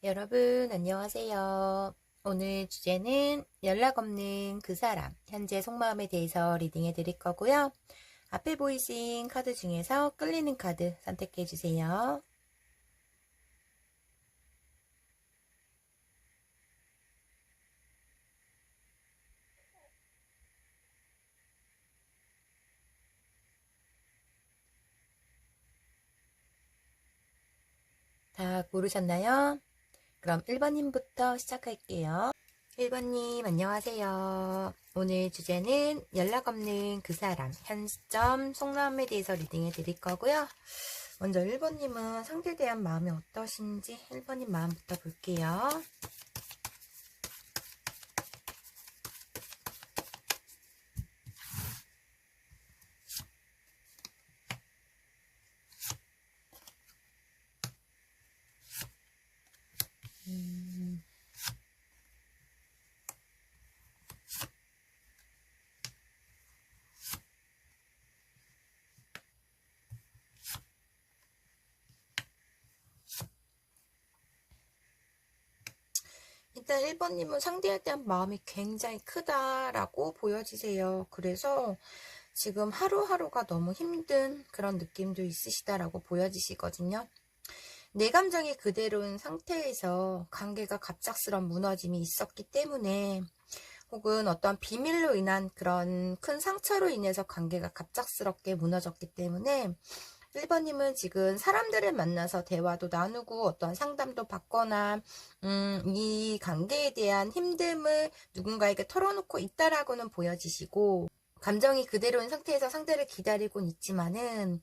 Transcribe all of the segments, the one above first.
여러분, 안녕하세요. 오늘 주제는 연락 없는 그 사람, 현재 속마음에 대해서 리딩해 드릴 거고요. 앞에 보이신 카드 중에서 끌리는 카드 선택해 주세요. 다 고르셨나요? 그럼 1번님부터 시작할게요. 1번님, 안녕하세요. 오늘 주제는 연락 없는 그 사람, 현 시점 속마음에 대해서 리딩해 드릴 거고요. 먼저 1번님은 상대에 대한 마음이 어떠신지 1번님 마음부터 볼게요. 일단 1번님은 상대에 대한 마음이 굉장히 크다라고 보여지세요. 그래서 지금 하루하루가 너무 힘든 그런 느낌도 있으시다라고 보여지시거든요. 내 감정이 그대로인 상태에서 관계가 갑작스런 무너짐이 있었기 때문에 혹은 어떤 비밀로 인한 그런 큰 상처로 인해서 관계가 갑작스럽게 무너졌기 때문에 1번님은 지금 사람들을 만나서 대화도 나누고 어떤 상담도 받거나 이 관계에 대한 힘듦을 누군가에게 털어놓고 있다라고는 보여지시고 감정이 그대로인 상태에서 상대를 기다리고는 있지만은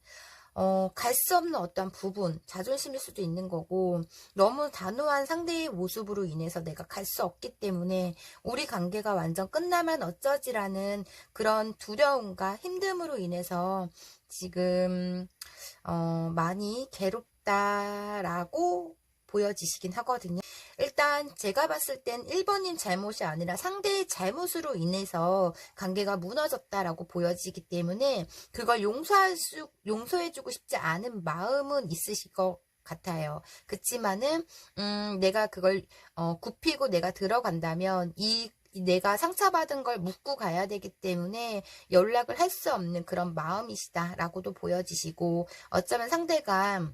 갈 수 없는 어떤 부분, 자존심일 수도 있는 거고, 너무 단호한 상대의 모습으로 인해서 내가 갈 수 없기 때문에 우리 관계가 완전 끝나면 어쩌지라는 그런 두려움과 힘듦으로 인해서 지금 많이 괴롭다라고 보여지시긴 하거든요. 일단 제가 봤을 땐 1번님 잘못이 아니라 상대의 잘못으로 인해서 관계가 무너졌다라고 보여지기 때문에 그걸 용서해주고 싶지 않은 마음은 있으실 것 같아요. 그치만은 내가 그걸 굽히고 내가 들어간다면 내가 상처받은 걸 묻고 가야 되기 때문에 연락을 할 수 없는 그런 마음이시다라고도 보여지시고 어쩌면 상대가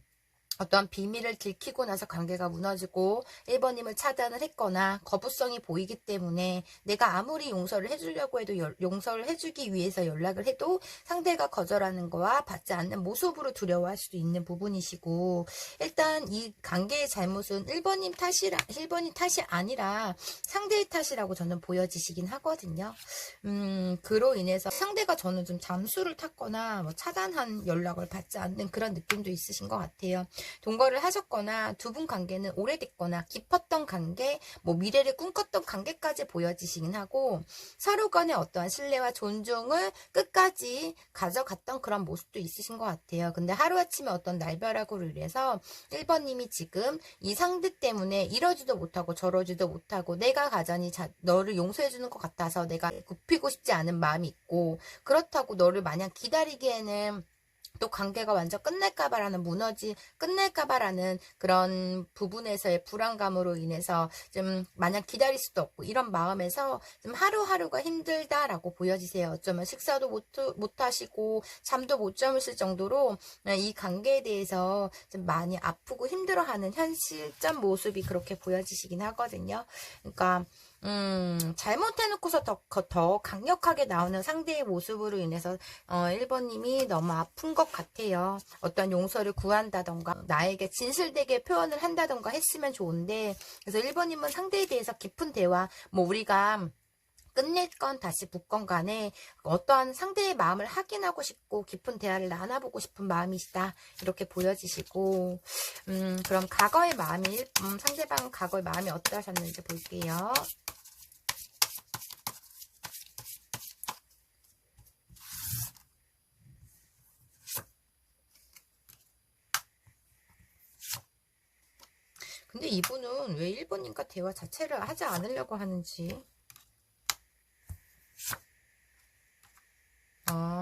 어떠한 비밀을 들키고 나서 관계가 무너지고 1번님을 차단을 했거나 거부성이 보이기 때문에 내가 아무리 용서를 해주려고 해도 용서를 해주기 위해서 연락을 해도 상대가 거절하는 거와 받지 않는 모습으로 두려워할 수도 있는 부분이시고 일단 이 관계의 잘못은 1번님 탓이 아니라 상대의 탓이라고 저는 보여지시긴 하거든요. 그로 인해서 상대가 저는 좀 잠수를 탔거나 뭐 차단한 연락을 받지 않는 그런 느낌도 있으신 것 같아요. 동거를 하셨거나 두 분 관계는 오래됐거나 깊었던 관계, 뭐 미래를 꿈꿨던 관계까지 보여지시긴 하고 서로 간의 어떠한 신뢰와 존중을 끝까지 가져갔던 그런 모습도 있으신 것 같아요. 근데 하루아침에 어떤 날벼락으로 인해서 1번님이 지금 이 상대 때문에 이러지도 못하고 저러지도 못하고 내가 가자니 너를 용서해주는 것 같아서 내가 굽히고 싶지 않은 마음이 있고 그렇다고 너를 마냥 기다리기에는 또 관계가 완전 끝낼까봐라는 그런 부분에서의 불안감으로 인해서 좀 마냥 기다릴 수도 없고 이런 마음에서 좀 하루하루가 힘들다라고 보여지세요. 어쩌면 식사도 못 하시고 잠도 못 주무실 정도로 이 관계에 대해서 좀 많이 아프고 힘들어하는 현실적 모습이 그렇게 보여지시긴 하거든요. 그러니까 잘못해놓고서 더 강력하게 나오는 상대의 모습으로 인해서 1번님이 너무 아픈 것 같아요. 어떤 용서를 구한다던가 나에게 진실되게 표현을 한다던가 했으면 좋은데 그래서 1번님은 상대에 대해서 깊은 대화 뭐 우리가 끝낼 건 다시 붙건 간에 어떠한 상대의 마음을 확인하고 싶고 깊은 대화를 나눠보고 싶은 마음이시다 이렇게 보여지시고 그럼 과거의 마음이 상대방 과거의 마음이 어떠셨는지 볼게요. 근데 이분은 왜 1번님과 대화 자체를 하지 않으려고 하는지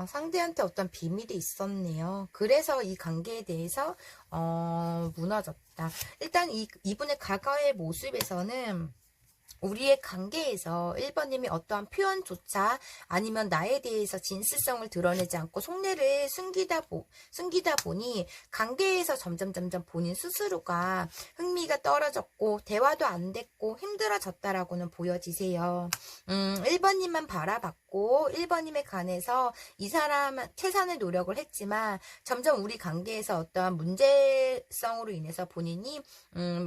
상대한테 어떤 비밀이 있었네요. 그래서 이 관계에 대해서 무너졌다. 않았다. 일단 이분의 과거의 모습에서는 우리의 관계에서 1번님이 어떠한 표현조차 아니면 나에 대해서 진실성을 드러내지 않고 속내를 숨기다 보니 관계에서 점점 본인 스스로가 흥미가 떨어졌고 대화도 안 됐고 힘들어졌다라고는 보여지세요. 1번님만 바라봤고 1번님에 관해서 이 사람은 최선의 노력을 했지만 점점 우리 관계에서 어떠한 문제성으로 인해서 본인이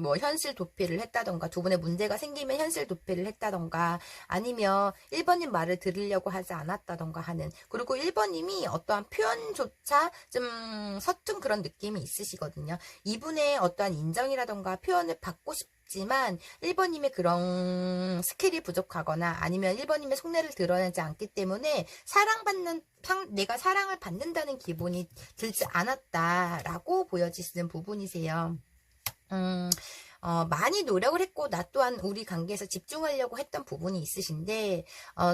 뭐 현실 도피를 했다던가 두 분의 문제가 생기면 현실 도피를 했다던가 아니면 1번님 말을 들으려고 하지 않았다던가 하는, 그리고 1번님이 어떠한 표현조차 좀 서툰 그런 느낌이 있으시거든요. 이분의 어떠한 인정이라던가 표현을 받고 싶지만 1번님의 그런 스킬이 부족하거나 아니면 1번님의 속내를 드러내지 않기 때문에 내가 사랑을 받는다는 기분이 들지 않았다라고 보여지시는 부분이세요. 많이 노력을 했고 나 또한 우리 관계에서 집중하려고 했던 부분이 있으신데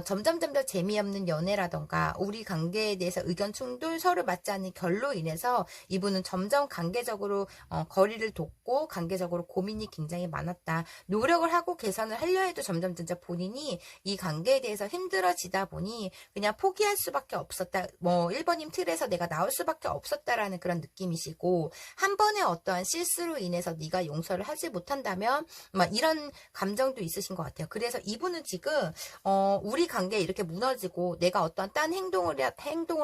점점 재미없는 연애라던가 우리 관계에 대해서 의견 충돌, 서로 맞지 않는 결로 인해서 이분은 점점 관계적으로 거리를 뒀고 관계적으로 고민이 굉장히 많았다. 노력을 하고 개선을 하려 해도 점점 본인이 이 관계에 대해서 힘들어지다 보니 그냥 포기할 수밖에 없었다. 뭐 1번님 틀에서 내가 나올 수밖에 없었다라는 그런 느낌이시고, 한 번의 어떠한 실수로 인해서 네가 용서를 하지 못한다면 막 이런 감정도 있으신 것 같아요. 그래서 이분은 지금 우리 관계에 이렇게 무너지고 내가 어떠한 딴 행동을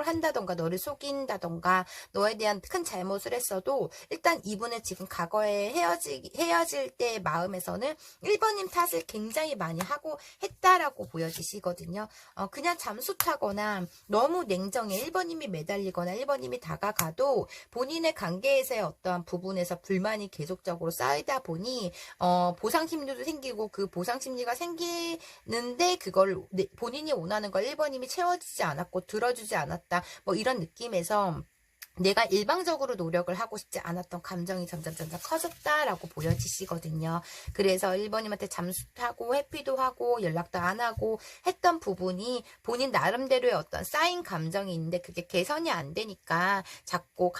한다던가 너를 속인다던가 너에 대한 큰 잘못을 했어도 일단 이분의 지금 과거에 헤어질 때 마음에서는 1번님 탓을 굉장히 많이 하고 했다라고 보여지시거든요. 그냥 잠수 타거나 너무 냉정해 1번님이 매달리거나 1번님이 다가가도 본인의 관계에서의 어떠한 부분에서 불만이 계속적으로 쌓이다 보니 보상 심리도 생기고 그 보상 심리가 생기는데 그걸 본인이 원하는 걸 1번님이 채워주지 않았고 들어주지 않았다. 뭐 이런 느낌에서 내가 일방적으로 노력을 하고 싶지 않았던 감정이 점점 커졌다라고 보여지시거든요. 그래서 1번님한테 잠수하고 회피도 하고 연락도 안 하고 했던 부분이 본인 나름대로의 어떤 쌓인 감정이 있는데 그게 개선이 안 되니까 자꾸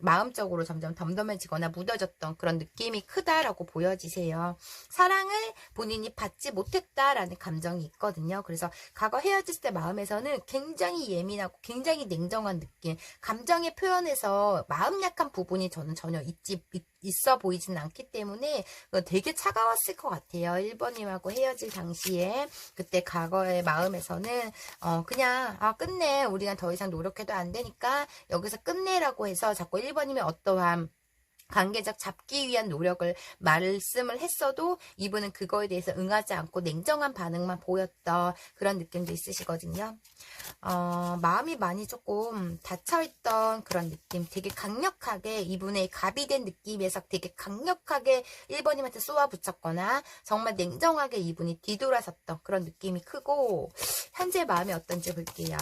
마음적으로 점점 덤덤해지거나 무뎌졌던 그런 느낌이 크다라고 보여지세요. 사랑을 본인이 받지 못했다라는 감정이 있거든요. 그래서 과거 헤어졌을 때 마음에서는 굉장히 예민하고 굉장히 냉정한 느낌, 감정의 표현에서 마음 약한 부분이 저는 전혀 있어 보이진 않기 때문에 되게 차가웠을 것 같아요. 1번님하고 헤어질 당시에 그때 과거의 마음에서는 그냥 끝내, 우리가 더 이상 노력해도 안 되니까 여기서 끝내라고 해서 자꾸 1번님의 어떠한 관계적 잡기 위한 노력을 말씀을 했어도 이분은 그거에 대해서 응하지 않고 냉정한 반응만 보였던 그런 느낌도 있으시거든요. 마음이 많이 조금 닫혀있던 그런 느낌, 되게 강력하게 이분의 갑이 된 느낌에서 되게 강력하게 1번님한테 쏘아붙였거나 정말 냉정하게 이분이 뒤돌아섰던 그런 느낌이 크고, 현재 마음이 어떤지 볼게요.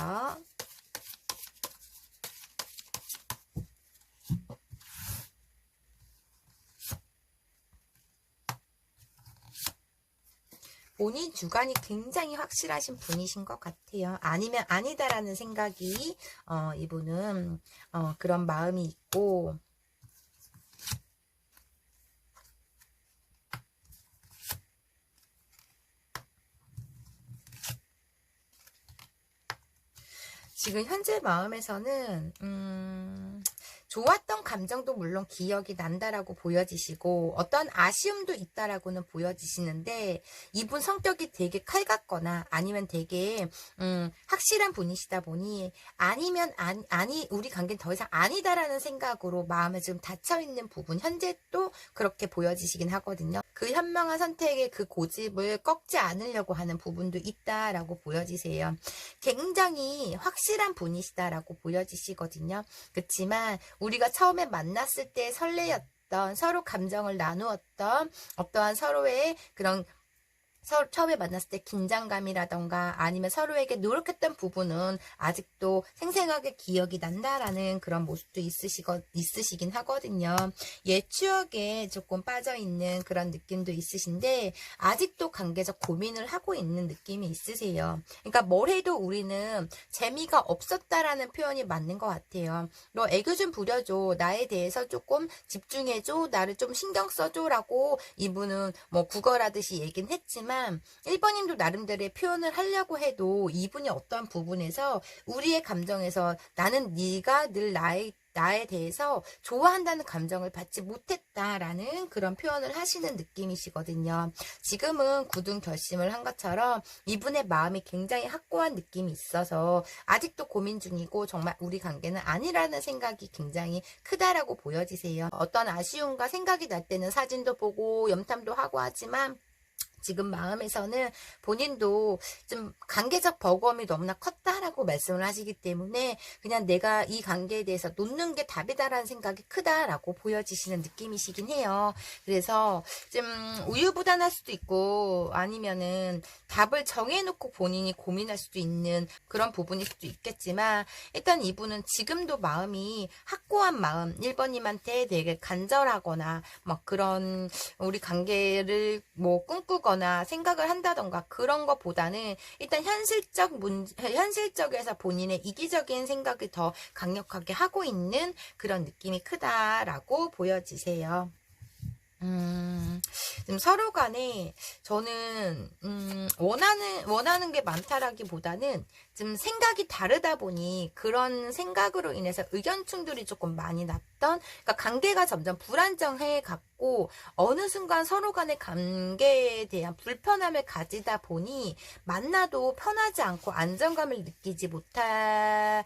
본인 주관이 굉장히 확실하신 분이신 것 같아요. 아니면 아니다라는 생각이 이분은 그런 마음이 있고, 지금 현재 마음에서는 좋았던 감정도 물론 기억이 난다라고 보여지시고 어떤 아쉬움도 있다라고는 보여지시는데, 이분 성격이 되게 칼같거나 아니면 되게 확실한 분이시다 보니 아니면 아니 우리 관계는 더 이상 아니다라는 생각으로 마음에 좀 닫혀있는 부분, 현재 또 그렇게 보여지시긴 하거든요. 그 현명한 선택의 그 고집을 꺾지 않으려고 하는 부분도 있다라고 보여지세요. 굉장히 확실한 분이시다라고 보여지시거든요. 그렇지만 우리가 처음에 만났을 때 설레였던, 서로 감정을 나누었던 어떠한 서로의 그런 처음에 만났을 때 긴장감이라던가 아니면 서로에게 노력했던 부분은 아직도 생생하게 기억이 난다라는 그런 모습도 있으시긴 하거든요. 옛 추억에 조금 빠져있는 그런 느낌도 있으신데 아직도 관계적 고민을 하고 있는 느낌이 있으세요. 그러니까 뭘 해도 우리는 재미가 없었다라는 표현이 맞는 것 같아요. 너 애교 좀 부려줘. 나에 대해서 조금 집중해줘. 나를 좀 신경 써줘. 라고 이분은 뭐 국어라듯이 얘기는 했지만 1번님도 나름대로의 표현을 하려고 해도 이분이 어떠한 부분에서 우리의 감정에서 나는 네가 늘 나에 대해서 좋아한다는 감정을 받지 못했다라는 그런 표현을 하시는 느낌이시거든요. 지금은 굳은 결심을 한 것처럼 이분의 마음이 굉장히 확고한 느낌이 있어서 아직도 고민 중이고 정말 우리 관계는 아니라는 생각이 굉장히 크다라고 보여지세요. 어떤 아쉬움과 생각이 날 때는 사진도 보고 염탐도 하고 하지만 지금 마음에서는 본인도 좀 관계적 버거움이 너무나 컸다라고 말씀을 하시기 때문에 그냥 내가 이 관계에 대해서 놓는 게 답이다라는 생각이 크다라고 보여지시는 느낌이시긴 해요. 그래서 좀 우유부단할 수도 있고 아니면은 답을 정해놓고 본인이 고민할 수도 있는 그런 부분일 수도 있겠지만 일단 이분은 지금도 마음이 확고한 마음 1번님한테 되게 간절하거나 막 그런 우리 관계를 뭐 꿈꾸거나 생각을 한다던가 그런 것보다는 일단 현실적에서 본인의 이기적인 생각을 더 강력하게 하고 있는 그런 느낌이 크다라고 보여지세요. 지금 서로 간에 저는 원하는 게 많다라기보다는 좀 생각이 다르다 보니 그런 생각으로 인해서 의견 충돌이 조금 많이 났던 그러니까 관계가 점점 불안정해 갔고 어느 순간 서로 간의 관계에 대한 불편함을 가지다 보니 만나도 편하지 않고 안정감을 느끼지 못하다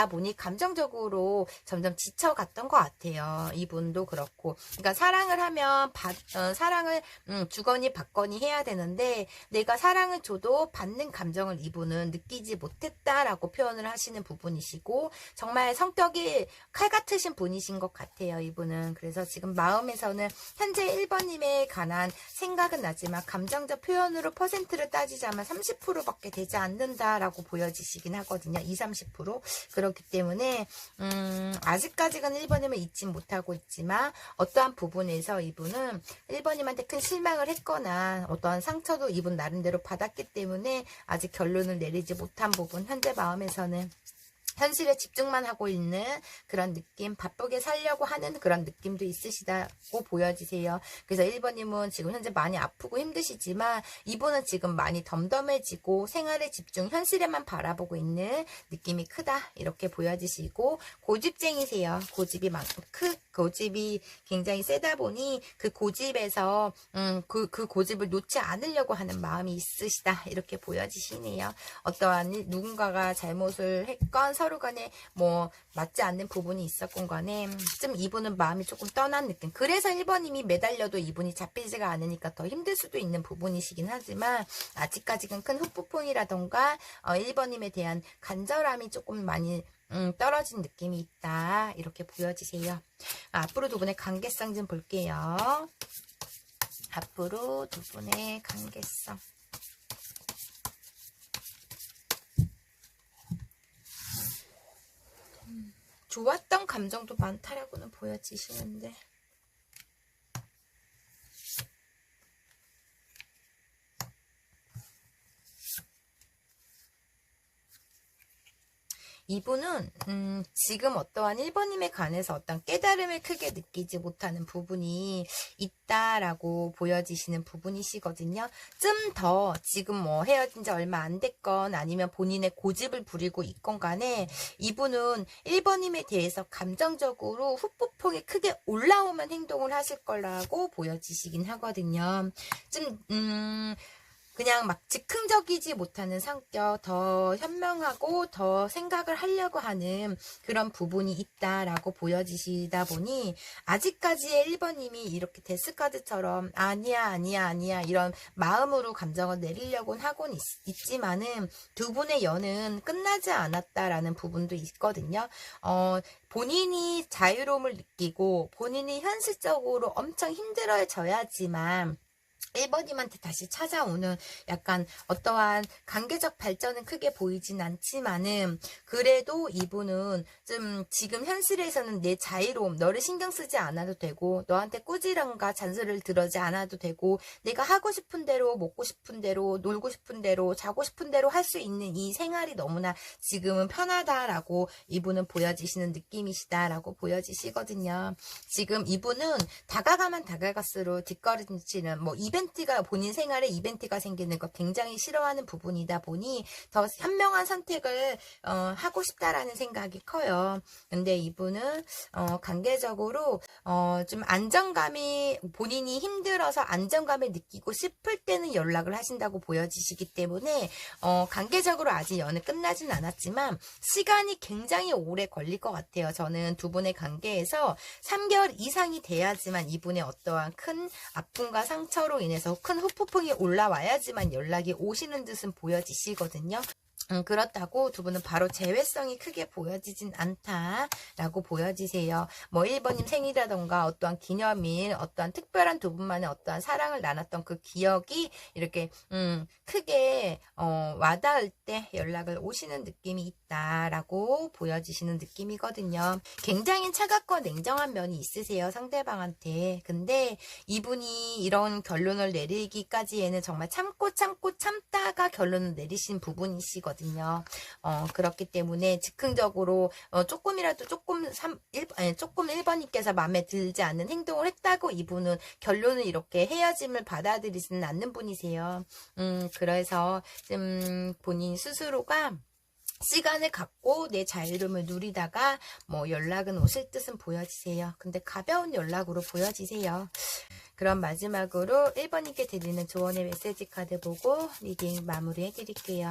보니 감정적으로 점점 지쳐갔던 것 같아요. 이분도 그렇고 그러니까 사랑을 하면 사랑을 주거니 받거니 해야 되는데 내가 사랑을 줘도 받는 감정을 이분은 느끼지 못했다라고 표현을 하시는 부분이시고 정말 성격이 칼 같으신 분이신 것 같아요. 이분은 그래서 지금 마음에서는 현재 1번님에 관한 생각은 나지만 감정적 표현으로 퍼센트를 따지자면 30%밖에 되지 않는다라고 보여지시긴 하거든요. 20-30% 그렇기 때문에 아직까지는 1번님을 잊지 못하고 있지만 어떠한 부분에서 이분은 1번님한테 큰 실망을 했거나 어떠한 상처도 이분 나름대로 받았기 때문에 아직 결론을 내리지 못한 부분 현재 마음에서는 현실에 집중만 하고 있는 그런 느낌, 바쁘게 살려고 하는 그런 느낌도 있으시다고 보여지세요. 그래서 1번님은 지금 현재 많이 아프고 힘드시지만 이분은 지금 많이 덤덤해지고 생활에 집중, 현실에만 바라보고 있는 느낌이 크다 이렇게 보여지시고 고집쟁이세요. 고집이 굉장히 세다 보니 그 고집에서 그 고집을 놓지 않으려고 하는 마음이 있으시다 이렇게 보여지시네요. 어떠한 누군가가 잘못을 했건 서로 간에 뭐 맞지 않는 부분이 있었건 간에 좀 이분은 마음이 조금 떠난 느낌. 그래서 1번님이 매달려도 이분이 잡히지가 않으니까 더 힘들 수도 있는 부분이시긴 하지만 아직까지는 큰 후폭풍이라던가 1번님에 대한 간절함이 조금 많이 떨어진 느낌이 있다 이렇게 보여지세요. 앞으로 두 분의 관계성 좀 볼게요. 앞으로 두 분의 관계성. 좋았던 감정도 많다라고는 보여지시는데 이분은 지금 어떠한 1번님에 관해서 어떤 깨달음을 크게 느끼지 못하는 부분이 있다라고 보여지시는 부분이시거든요. 좀 더 지금 뭐 헤어진 지 얼마 안 됐건 아니면 본인의 고집을 부리고 있건 간에 이분은 1번님에 대해서 감정적으로 후폭풍이 크게 올라오면 행동을 하실 거라고 보여지시긴 하거든요. 좀 그냥 막 즉흥적이지 못하는 성격, 더 현명하고 더 생각을 하려고 하는 그런 부분이 있다라고 보여지시다 보니 아직까지의 1번님이 이렇게 데스카드처럼 아니야 이런 마음으로 감정을 내리려고는 하고는 있지만은 두 분의 연은 끝나지 않았다라는 부분도 있거든요. 본인이 자유로움을 느끼고 본인이 현실적으로 엄청 힘들어져야지만 1번님한테 다시 찾아오는 약간 어떠한 관계적 발전은 크게 보이진 않지만은 그래도 이분은 좀 지금 현실에서는 내 자유로움, 너를 신경 쓰지 않아도 되고 너한테 꾸지람과 잔소리를 들어지 않아도 되고 내가 하고 싶은 대로 먹고 싶은 대로 놀고 싶은 대로 자고 싶은 대로 할 수 있는 이 생활이 너무나 지금은 편하다라고 이분은 보여지시는 느낌이시다라고 보여지시거든요. 지금 이분은 다가가면 다가갈수록 뒷걸음치는 뭐 이벤트가 본인 생활에 이벤트가 생기는 거 굉장히 싫어하는 부분이다 보니 더 현명한 선택을 하고 싶다라는 생각이 커요. 근데 이분은 관계적으로 좀 안정감이 본인이 힘들어서 안정감을 느끼고 싶을 때는 연락을 하신다고 보여지시기 때문에 관계적으로 아직 연애 끝나진 않았지만 시간이 굉장히 오래 걸릴 것 같아요. 저는 두 분의 관계에서 3개월 이상이 돼야지만 이분의 어떠한 큰 아픔과 상처로 인해서 큰 후폭풍이 올라와야지만 연락이 오시는 듯은 보여지시거든요. 그렇다고 두 분은 바로 재회성이 크게 보여지진 않다라고 보여지세요. 뭐 1번님 생일이라던가 어떠한 기념일, 어떠한 특별한 두 분만의 어떠한 사랑을 나눴던 그 기억이 이렇게 크게 와닿을 때 연락을 오시는 느낌이 있다라고 보여지시는 느낌이거든요. 굉장히 차갑고 냉정한 면이 있으세요, 상대방한테. 근데 이분이 이런 결론을 내리기까지에는 정말 참고 참다가 결론을 내리신 부분이시거든요. 그렇기 때문에 즉흥적으로 조금이라도 조금 1번님께서 마음에 들지 않는 행동을 했다고 이분은 결론을 이렇게 헤어짐을 받아들이지는 않는 분이세요. 그래서 본인 스스로가 시간을 갖고 내 자유로움을 누리다가 뭐 연락은 오실 듯은 보여지세요. 근데 가벼운 연락으로 보여지세요. 그럼 마지막으로 1번님께 드리는 조언의 메시지 카드 보고 리딩 마무리해 드릴게요.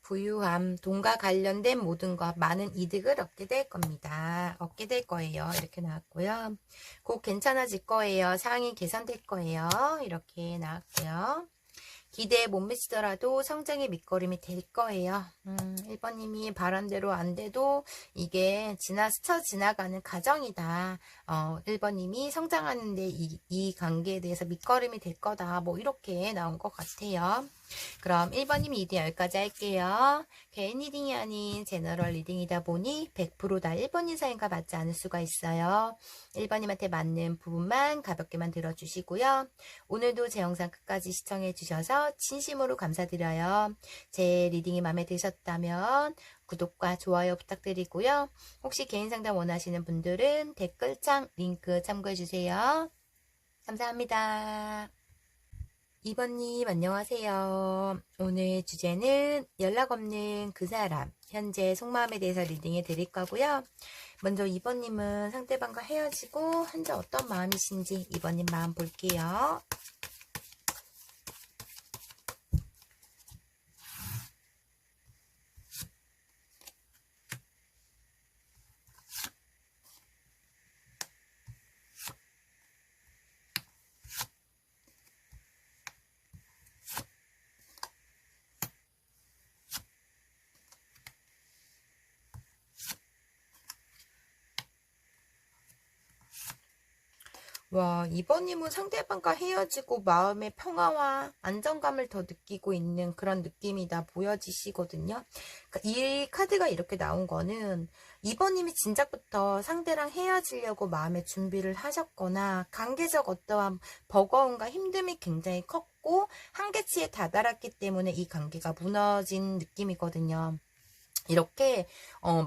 부유함, 돈과 관련된 모든 것, 많은 이득을 얻게 될 겁니다. 얻게 될 거예요. 이렇게 나왔고요. 곧 괜찮아질 거예요. 상황이 개선될 거예요. 이렇게 나왔고요. 기대에 못 미치더라도 성장의 밑거름이 될 거예요. 1번님이 바람대로 안 돼도 이게 스쳐 지나가는 과정이다. 1번님이 성장하는데 이 관계에 대해서 밑거름이 될 거다. 뭐 이렇게 나온 것 같아요. 그럼 1번님 리딩 여기까지 할게요. 개인 리딩이 아닌 제너럴 리딩이다 보니 100% 다 1번님 사연과 맞지 않을 수가 있어요. 1번님한테 맞는 부분만 가볍게만 들어주시고요. 오늘도 제 영상 끝까지 시청해 주셔서 진심으로 감사드려요. 제 리딩이 마음에 드셨다면 구독과 좋아요 부탁드리고요. 혹시 개인 상담 원하시는 분들은 댓글창 링크 참고해 주세요. 감사합니다. 2번님 안녕하세요. 오늘 주제는 연락 없는 그 사람 현재 속마음에 대해서 리딩해 드릴 거고요. 먼저 2번님은 상대방과 헤어지고 현재 어떤 마음이신지 2번님 마음 볼게요. 와, 2번님은 상대방과 헤어지고 마음의 평화와 안정감을 더 느끼고 있는 그런 느낌이 다 보여지시거든요. 그러니까 이 카드가 이렇게 나온 거는 2번님이 진작부터 상대랑 헤어지려고 마음의 준비를 하셨거나 관계적 어떠한 버거움과 힘듦이 굉장히 컸고 한계치에 다다랐기 때문에 이 관계가 무너진 느낌이거든요. 이렇게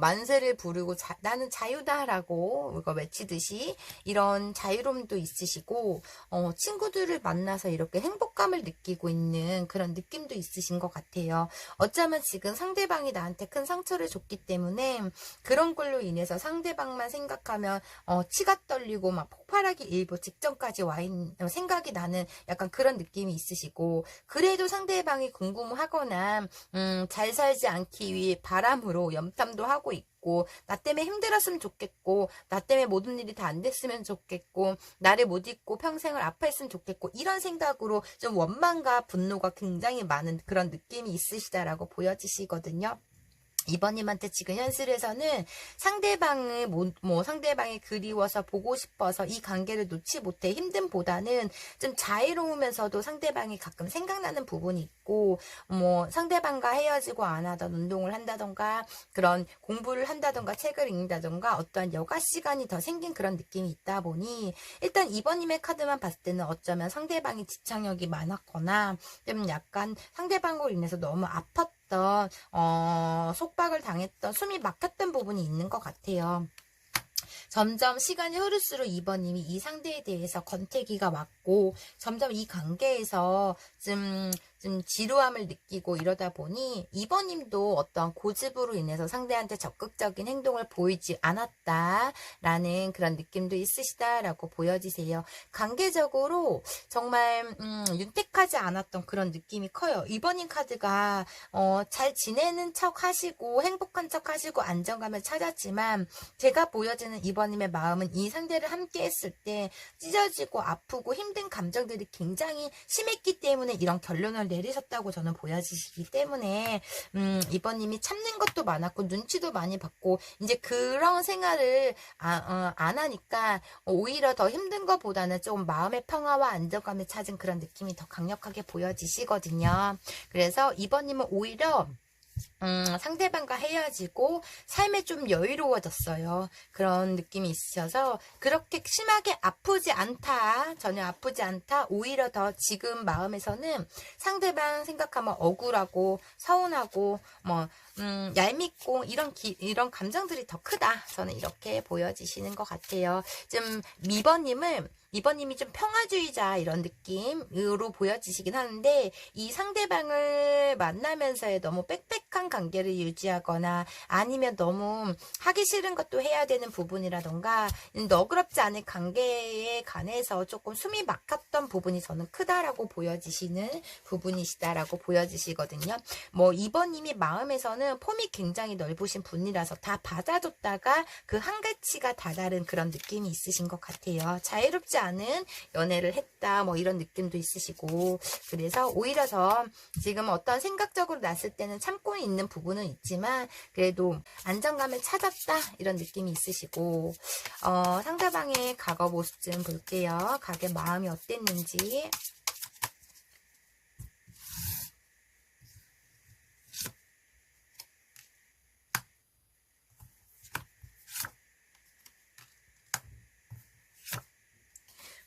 만세를 부르고 나는 자유다라고 이거 외치듯이 이런 자유로움도 있으시고 친구들을 만나서 이렇게 행복감을 느끼고 있는 그런 느낌도 있으신 것 같아요. 어쩌면 지금 상대방이 나한테 큰 상처를 줬기 때문에 그런 걸로 인해서 상대방만 생각하면 치가 떨리고 막 폭발하기 일보 직전까지 와 있는 생각이 나는 약간 그런 느낌이 있으시고 그래도 상대방이 궁금하거나 잘 살지 않기 위해 바람으로 염탐도 하고 있고 나 때문에 힘들었으면 좋겠고 나 때문에 모든 일이 다 안 됐으면 좋겠고 나를 못 잊고 평생을 아파했으면 좋겠고 이런 생각으로 좀 원망과 분노가 굉장히 많은 그런 느낌이 있으시다라고 보여지시거든요. 이번님한테 지금 현실에서는 상대방을 상대방이 그리워서 보고 싶어서 이 관계를 놓지 못해 힘듦보다는 좀 자유로우면서도 상대방이 가끔 생각나는 부분이 있고, 상대방과 헤어지고 안 하던 운동을 한다던가 그런 공부를 한다던가 책을 읽는다던가 어떠한 여가 시간이 더 생긴 그런 느낌이 있다 보니, 일단 이번님의 카드만 봤을 때는 어쩌면 상대방이 집착력이 많았거나 좀 약간 상대방으로 인해서 너무 아팠던, 속박을 당했던, 숨이 막혔던 부분이 있는 것 같아요. 점점 시간이 흐를수록 이번님이 이 상대에 대해서 권태기가 왔고, 점점 이 관계에서 좀 지루함을 느끼고 이러다 보니 이번님도 어떤 고집으로 인해서 상대한테 적극적인 행동을 보이지 않았다라는 그런 느낌도 있으시다라고 보여지세요. 관계적으로 정말 윤택하지 않았던 그런 느낌이 커요. 이번님 카드가 잘 지내는 척 하시고 행복한 척 하시고 안정감을 찾았지만, 제가 보여지는 이번님의 마음은 이 상대를 함께 했을 때 찢어지고 아프고 힘든 감정들이 굉장히 심했기 때문에 이런 결론을 내리셨다고 저는 보여지시기 때문에, 이번님이 참는 것도 많았고 눈치도 많이 받고 이제 그런 생활을 안 하니까 오히려 더 힘든 것보다는 좀 마음의 평화와 안정감을 찾은 그런 느낌이 더 강력하게 보여지시거든요. 그래서 이번님은 오히려 상대방과 헤어지고 삶에 좀 여유로워졌어요. 그런 느낌이 있으셔서 그렇게 심하게 아프지 않다, 전혀 아프지 않다, 오히려 더 지금 마음에서는 상대방 생각하면 억울하고 서운하고 얄밉고 이런 감정들이 더 크다, 저는 이렇게 보여지시는 것 같아요. 좀 이번님이 좀 평화주의자 이런 느낌으로 보여지시긴 하는데, 이 상대방을 만나면서의 너무 빽빽한 관계를 유지하거나 아니면 너무 하기 싫은 것도 해야 되는 부분이라던가 너그럽지 않은 관계에 관해서 조금 숨이 막혔던 부분이 저는 크다라고 보여지시는 부분이시다라고 보여지시거든요. 이번님이 마음에서는 폼이 굉장히 넓으신 분이라서 다 받아줬다가 그 한계치가 다다른 그런 느낌이 있으신 것 같아요. 자유롭지 않은 연애를 했다 이런 느낌도 있으시고, 그래서 오히려 더 지금 어떤 생각적으로 났을 때는 참고 있는 부분은 있지만 그래도 안정감을 찾았다 이런 느낌이 있으시고, 상대방의 과거 모습 좀 볼게요. 과거 마음이 어땠는지.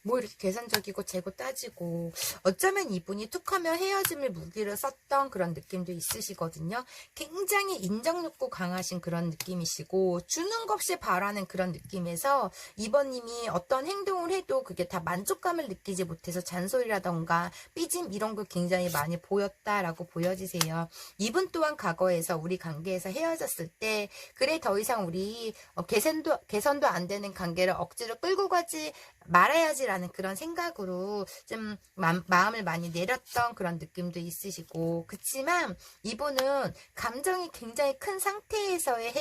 이렇게 계산적이고 재고 따지고, 어쩌면 이분이 툭하면 헤어짐을 무기로 썼던 그런 느낌도 있으시거든요. 굉장히 인정 욕구 강하신 그런 느낌이시고, 주는 것 없이 바라는 그런 느낌에서 이번님이 어떤 행동을 해도 그게 다 만족감을 느끼지 못해서 잔소리라던가 삐짐 이런 거 굉장히 많이 보였다라고 보여지세요. 이분 또한 과거에서 우리 관계에서 헤어졌을 때, 그래 더 이상 우리 개선도 안 되는 관계를 억지로 끌고 가지 말아야지라는 그런 생각으로 좀 마음을 많이 내렸던 그런 느낌도 있으시고, 그치만 이분은 감정이 굉장히 큰 상태에서의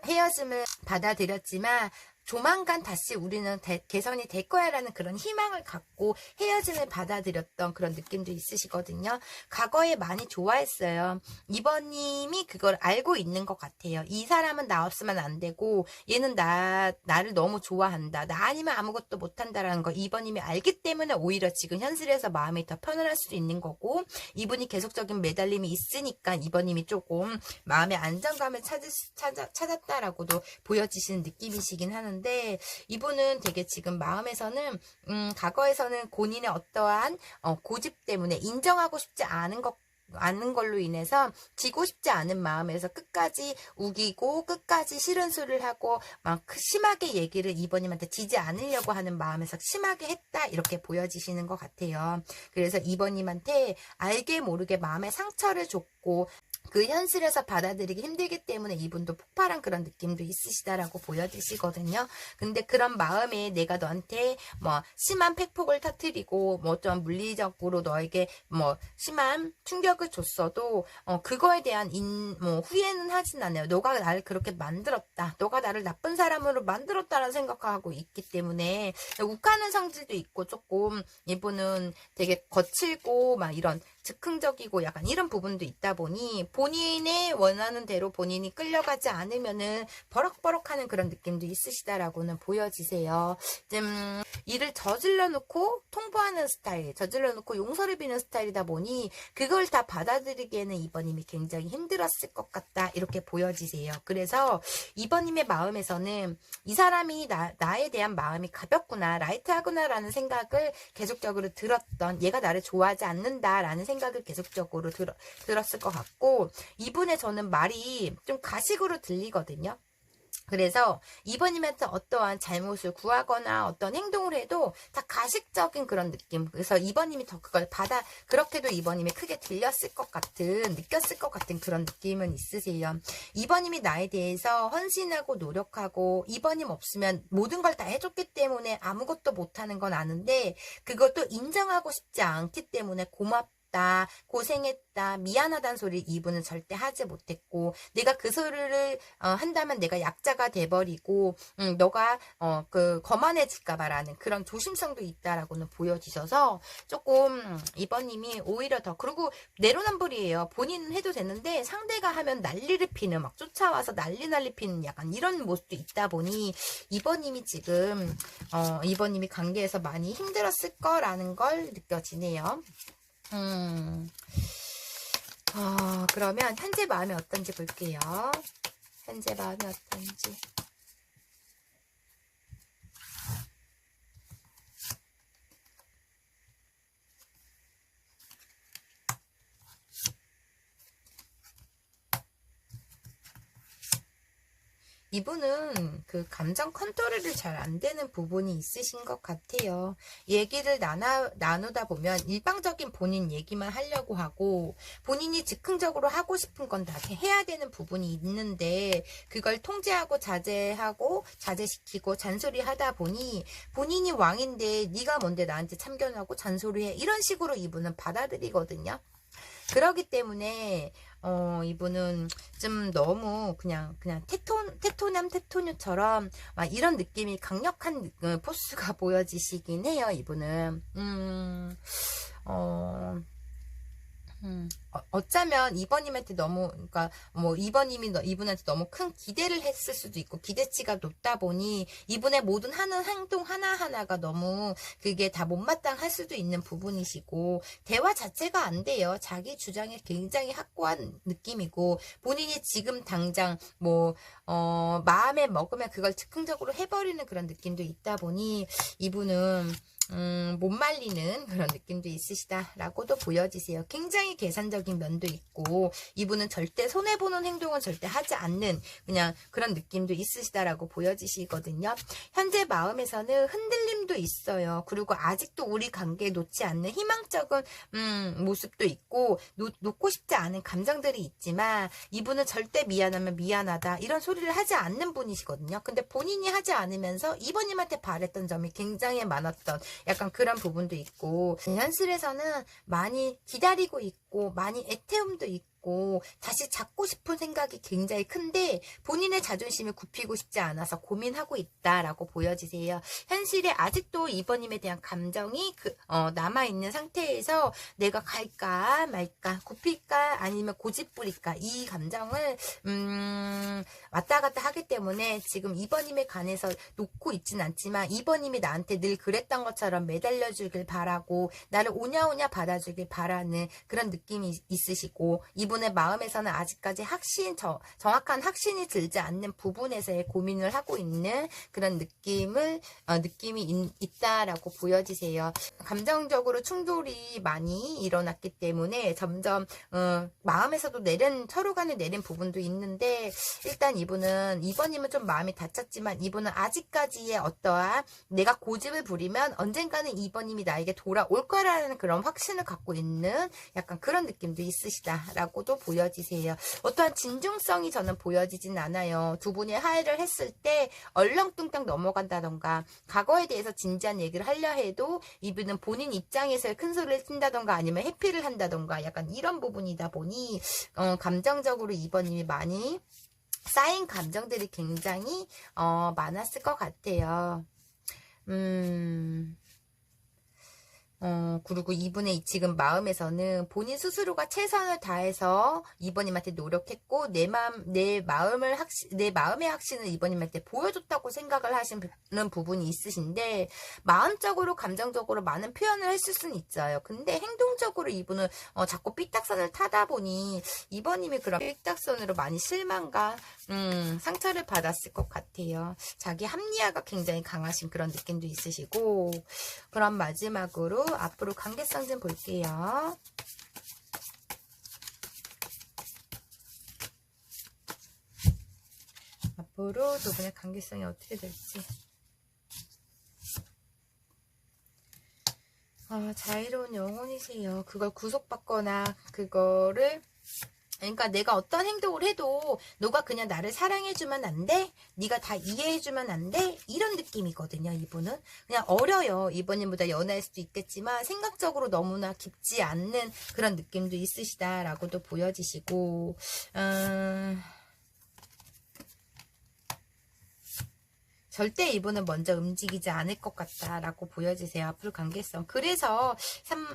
헤어짐을 받아들였지만 조만간 다시 우리는 개선이 될 거야 라는 그런 희망을 갖고 헤어짐을 받아들였던 그런 느낌도 있으시거든요. 과거에 많이 좋아했어요. 이번님이 그걸 알고 있는 것 같아요. 이 사람은 나 없으면 안 되고 얘는 나를 너무 좋아한다, 나 아니면 아무것도 못한다라는 거 이번님이 알기 때문에 오히려 지금 현실에서 마음이 더 편안할 수도 있는 거고, 이분이 계속적인 매달림이 있으니까 이번님이 조금 마음의 안정감을 찾았다라고도 보여지시는 느낌이시긴 하는데, 이분은 되게 지금 마음에서는 과거에서는 본인의 어떠한 고집 때문에 인정하고 싶지 않은 걸로 인해서 지고 싶지 않은 마음에서 끝까지 우기고 끝까지 싫은 소리를 하고 막 심하게 얘기를 이번님한테 지지 않으려고 하는 마음에서 심하게 했다 이렇게 보여지시는 것 같아요. 그래서 이번님한테 알게 모르게 마음에 상처를 줬고 그 현실에서 받아들이기 힘들기 때문에 이분도 폭발한 그런 느낌도 있으시다라고 보여지시거든요. 근데 그런 마음에 내가 너한테 심한 팩폭을 터뜨리고 좀 물리적으로 너에게 심한 충격을 줬어도 그거에 대한 후회는 하진 않아요. 너가 나를 그렇게 만들었다, 너가 나를 나쁜 사람으로 만들었다라는 생각하고 있기 때문에 욱하는 성질도 있고, 조금 이분은 되게 거칠고 이런 즉흥적이고 약간 이런 부분도 있다 보니 본인의 원하는 대로 본인이 끌려가지 않으면은 버럭버럭하는 그런 느낌도 있으시다라고는 보여지세요. 일을 저질러 놓고 통보하는 스타일, 저질러 놓고 용서를 비는 스타일이다 보니 그걸 다 받아들이기에는 이번님이 굉장히 힘들었을 것 같다, 이렇게 보여지세요. 그래서 이번님의 마음에서는 이 사람이 나에 대한 마음이 가볍구나, 라이트하구나 라는 생각을 계속적으로 들었던, 얘가 나를 좋아하지 않는다 라는 생각을 계속적으로 들었을 것 같고, 이분의 저는 말이 좀 가식으로 들리거든요. 그래서 이번님한테 어떠한 잘못을 구하거나 어떤 행동을 해도 다 가식적인 그런 느낌. 그래서 이번님이 더 그걸 그렇게도 이번님이 크게 느꼈을 것 같은 그런 느낌은 있으세요. 이번님이 나에 대해서 헌신하고 노력하고, 이번님 없으면 모든 걸 다 해줬기 때문에 아무것도 못하는 건 아는데, 그것도 인정하고 싶지 않기 때문에 고생했다, 미안하다는 소리 이분은 절대 하지 못했고, 내가 그 소리를 한다면 내가 약자가 돼버리고 너가 거만해질까봐라는 그런 조심성도 있다라고는 보여지셔서, 조금 이번님이 오히려 더, 그리고 내로남불이에요. 본인은 해도 되는데 상대가 하면 난리를 피는, 막 쫓아와서 난리 피는 약간 이런 모습도 있다 보니 이번님이 지금 이번님이 관계에서 많이 힘들었을 거라는 걸 느껴지네요. 그러면 현재 마음이 어떤지 볼게요. 현재 마음이 어떤지. 이분은 그 감정 컨트롤이 잘 안 되는 부분이 있으신 것 같아요. 얘기를 나누다 보면 일방적인 본인 얘기만 하려고 하고, 본인이 즉흥적으로 하고 싶은 건 다 해야 되는 부분이 있는데, 그걸 통제하고 자제시키고 잔소리하다 보니 본인이 왕인데 네가 뭔데 나한테 참견하고 잔소리해, 이런 식으로 이분은 받아들이거든요. 그러기 때문에 이분은 좀 너무 그냥 테토녀처럼 막 이런 느낌이 강력한 포스가 보여지시긴 해요. 이분은 어쩌면 이번님한테 너무, 그러니까 뭐 이번님이 이분한테 너무 큰 기대를 했을 수도 있고, 기대치가 높다 보니 이분의 모든 하는 행동 하나하나가 너무 그게 다 못마땅할 수도 있는 부분이시고, 대화 자체가 안 돼요. 자기 주장이 굉장히 확고한 느낌이고, 본인이 지금 당장 마음에 먹으면 그걸 즉흥적으로 해버리는 그런 느낌도 있다 보니 이분은 못 말리는 그런 느낌도 있으시다라고도 보여지세요. 굉장히 계산적인 면도 있고, 이분은 절대 손해보는 행동은 절대 하지 않는 그냥 그런 느낌도 있으시다라고 보여지시거든요. 현재 마음에서는 흔들림도 있어요. 그리고 아직도 우리 관계에 놓지 않는 희망적인 모습도 있고, 놓고 싶지 않은 감정들이 있지만, 이분은 절대 미안하면 미안하다 이런 소리를 하지 않는 분이시거든요. 근데 본인이 하지 않으면서 이번님한테 바랬던 점이 굉장히 많았던 약간 그런 부분도 있고, 현실에서는 많이 기다리고 있고 많이 애태움도 있고 다시 잡고 싶은 생각이 굉장히 큰데, 본인의 자존심을 굽히고 싶지 않아서 고민하고 있다라고 보여지세요. 현실에 아직도 이번님에 대한 감정이 남아있는 상태에서 내가 갈까 말까, 굽힐까 아니면 고집부릴까, 이 감정을 왔다 갔다 하기 때문에 지금 이번님에 관해서 놓고 있진 않지만, 이번님이 나한테 늘 그랬던 것처럼 매달려 주길 바라고 나를 오냐오냐 받아주길 바라는 그런 느낌이 있으시고, 이분의 마음에서는 아직까지 정확한 확신이 들지 않는 부분에서의 고민을 하고 있는 그런 느낌이 있다라고 보여지세요. 감정적으로 충돌이 많이 일어났기 때문에 점점 마음에서도 서로 간에 내린 부분도 있는데, 일단 이번님은 좀 마음이 다쳤지만, 이분은 아직까지의 어떠한 내가 고집을 부리면 언젠가는 이번님이 나에게 돌아올 거라는 그런 확신을 갖고 있는 약간 그런 느낌도 있으시다라고도 보여지세요. 어떠한 진중성이 저는 보여지진 않아요. 두 분이 화해를 했을 때 얼렁뚱땅 넘어간다던가, 과거에 대해서 진지한 얘기를 하려 해도 이분은 본인 입장에서 큰 소리를 친다던가 아니면 회피를 한다던가, 약간 이런 부분이다 보니 감정적으로 이번님이 많이 쌓인 감정들이 굉장히 많았을 것 같아요. 그리고 이분의 지금 마음에서는 본인 스스로가 최선을 다해서 이번님한테 노력했고, 내 마음의 확신을 이번님한테 보여줬다고 생각을 하시는 부분이 있으신데, 마음적으로, 감정적으로 많은 표현을 했을 수는 있어요. 근데 행동적으로 이분은, 자꾸 삐딱선을 타다 보니, 이번님이 그런 삐딱선으로 많이 실망과, 상처를 받았을 것 같아요. 자기 합리화가 굉장히 강하신 그런 느낌도 있으시고, 그럼 마지막으로 앞으로 관계성 좀 볼게요. 앞으로 두 분의 관계성이 어떻게 될지. 자유로운 영혼이세요. 그걸 구속받거나 그거를, 그러니까 내가 어떤 행동을 해도 너가 그냥 나를 사랑해주면 안 돼? 네가 다 이해해주면 안 돼? 이런 느낌이거든요. 이분은 그냥 어려요. 이번님보다 연하일 수도 있겠지만 생각적으로 너무나 깊지 않는 그런 느낌도 있으시다라고도 보여지시고, 절대 이분은 먼저 움직이지 않을 것 같다라고 보여지세요. 앞으로 관계성. 그래서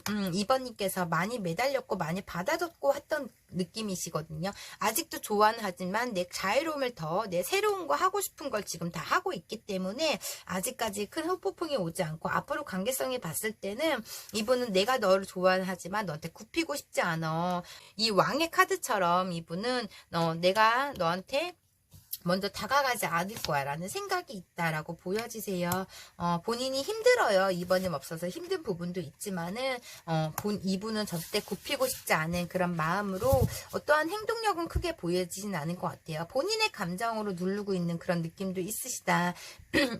2번님께서 많이 매달렸고 많이 받아줬고 했던 느낌이시거든요. 아직도 좋아는 하지만 내 자유로움을 더, 내 새로운 거 하고 싶은 걸 지금 다 하고 있기 때문에 아직까지 큰 후폭풍이 오지 않고, 앞으로 관계성이 봤을 때는 이분은 내가 너를 좋아는 하지만 너한테 굽히고 싶지 않아. 이 왕의 카드처럼 이분은 내가 너한테 먼저 다가가지 않을 거야 라는 생각이 있다라고 보여지세요. 본인이 힘들어요. 이번님 없어서 힘든 부분도 있지만은 이분은 절대 굽히고 싶지 않은 그런 마음으로 어떠한 행동력은 크게 보여지진 않은 것 같아요. 본인의 감정으로 누르고 있는 그런 느낌도 있으시다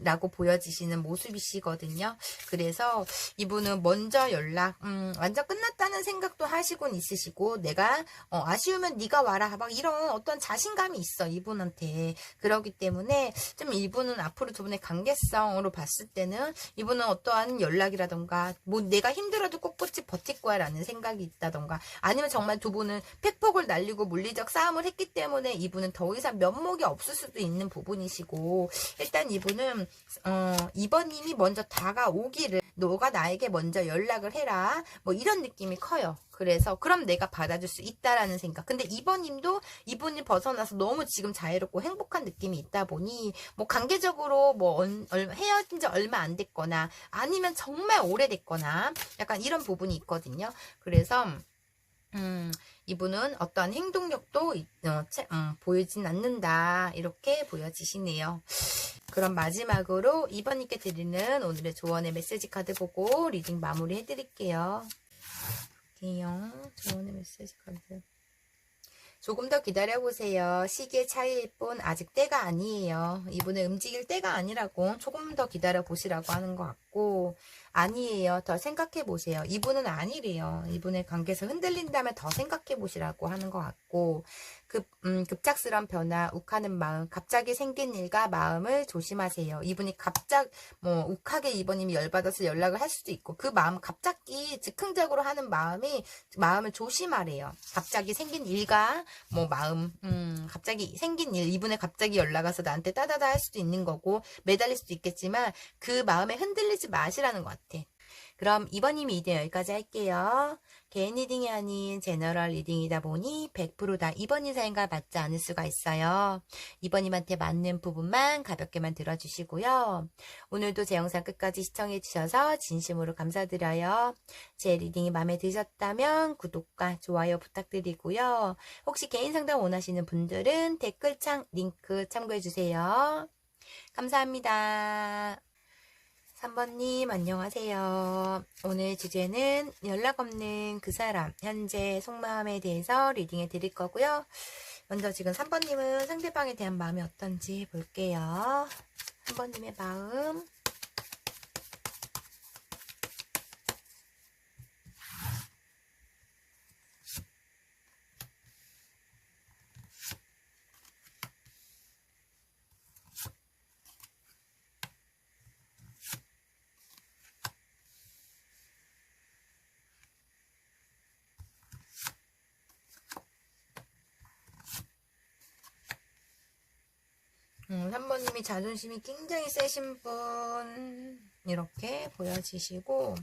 라고 보여지시는 모습이시거든요. 그래서 이분은 먼저 연락, 완전 끝났다는 생각도 하시곤 있으시고, 내가 아쉬우면 네가 와라 막 이런 어떤 자신감이 있어 이분한테. 그러기 때문에 좀 이분은 앞으로 두 분의 관계성으로 봤을 때는 이분은 어떠한 연락이라던가 뭐 내가 힘들어도 꼿꼿이 버틸 거야 라는 생각이 있다던가, 아니면 정말 두 분은 팩폭을 날리고 물리적 싸움을 했기 때문에 이분은 더 이상 면목이 없을 수도 있는 부분이시고, 일단 이분은 이번님이 먼저 다가오기를, 너가 나에게 먼저 연락을 해라 뭐 이런 느낌이 커요. 그래서 그럼 내가 받아줄 수 있다라는 생각. 근데 이번님도 이분이 벗어나서 너무 지금 자유롭고 행복한 느낌이 있다 보니 뭐 관계적으로 뭐 헤어진 지 얼마 안 됐거나 아니면 정말 오래됐거나 약간 이런 부분이 있거든요. 그래서 이분은 어떠한 행동력도 보이진 않는다 이렇게 보여지시네요. 그럼 마지막으로 2번님께 드리는 오늘의 조언의 메시지 카드 보고 리딩 마무리 해드릴게요. 조언의 메시지 카드. 조금 더 기다려보세요. 시기의 차이일 뿐 아직 때가 아니에요. 이분은 움직일 때가 아니라고 조금 더 기다려보시라고 하는 것 같고, 아니에요. 더 생각해보세요. 이분은 아니래요. 이분의 관계에서 흔들린다면 더 생각해보시라고 하는 것 같고, 급작스런 변화, 욱하는 마음, 갑자기 생긴 일과 마음을 조심하세요. 이분이 욱하게 이번님이 열받아서 연락을 할 수도 있고, 그 마음 갑자기 즉흥적으로 하는 마음을 조심하래요. 갑자기 생긴 일과 갑자기 생긴 일, 이분의 갑자기 연락 와서 나한테 따다다 할 수도 있는 거고, 매달릴 수도 있겠지만, 그 마음에 흔들리지 마시라는 것 같아. 그럼 2번님 리딩 여기까지 할게요. 개인 리딩이 아닌 제너럴 리딩이다 보니 100%다 2번님 사연과 맞지 않을 수가 있어요. 2번님한테 맞는 부분만 가볍게만 들어주시고요. 오늘도 제 영상 끝까지 시청해주셔서 진심으로 감사드려요. 제 리딩이 마음에 드셨다면 구독과 좋아요 부탁드리고요. 혹시 개인 상담 원하시는 분들은 댓글창 링크 참고해주세요. 감사합니다. 3번님 안녕하세요. 오늘 주제는 연락 없는 그 사람 현재 속마음에 대해서 리딩해 드릴 거고요. 먼저 지금 3번님은 상대방에 대한 마음이 어떤지 볼게요. 3번님의 마음. 한 번님이 자존심이 굉장히 세신 분 이렇게 보여지시고,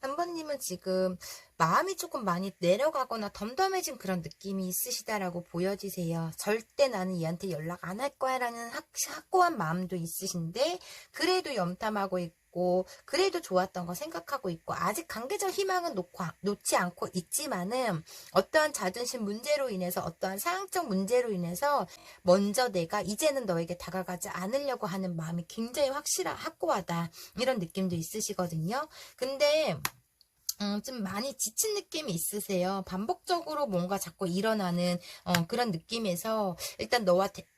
3번님은 지금 마음이 조금 많이 내려가거나 덤덤해진 그런 느낌이 있으시다라고 보여지세요. 절대 나는 얘한테 연락 안 할 거야 라는 확고한 마음도 있으신데, 그래도 염탐하고 있고 그래도 좋았던 거 생각하고 있고, 아직 관계적 희망은 놓지 않고 있지만은 어떠한 자존심 문제로 인해서, 어떠한 상황적 문제로 인해서 먼저 내가 이제는 너에게 다가가지 않으려고 하는 마음이 굉장히 확고하다, 이런 느낌도 있으시거든요. 근데 좀 많이 지친 느낌이 있으세요. 반복적으로 뭔가 자꾸 일어나는 그런 느낌에서, 일단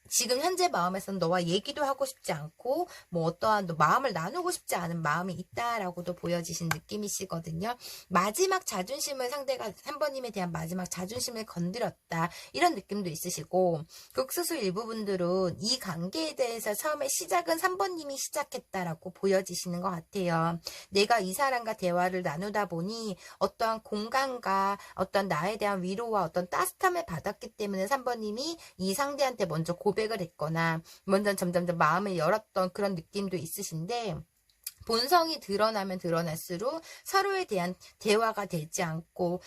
지금 현재 마음에서는 너와 얘기도 하고 싶지 않고, 뭐 어떠한 마음을 나누고 싶지 않은 마음이 있다라고도 보여지신 느낌이시거든요. 마지막 자존심을, 상대가 3번님에 대한 마지막 자존심을 건드렸다, 이런 느낌도 있으시고, 극소수 일부분들은 이 관계에 대해서 처음에 시작은 3번님이 시작했다라고 보여지시는 것 같아요. 내가 이 사람과 대화를 나누다 보니 어떠한 공간과 어떤 나에 대한 위로와 어떤 따뜻함을 받았기 때문에 3번님이 이 상대한테 먼저 고백을 했거나 먼저 점점점 마음을 열었던 그런 느낌도 있으신데, 본성이 드러나면 드러날수록 서로에 대한 대화가 되지 않고,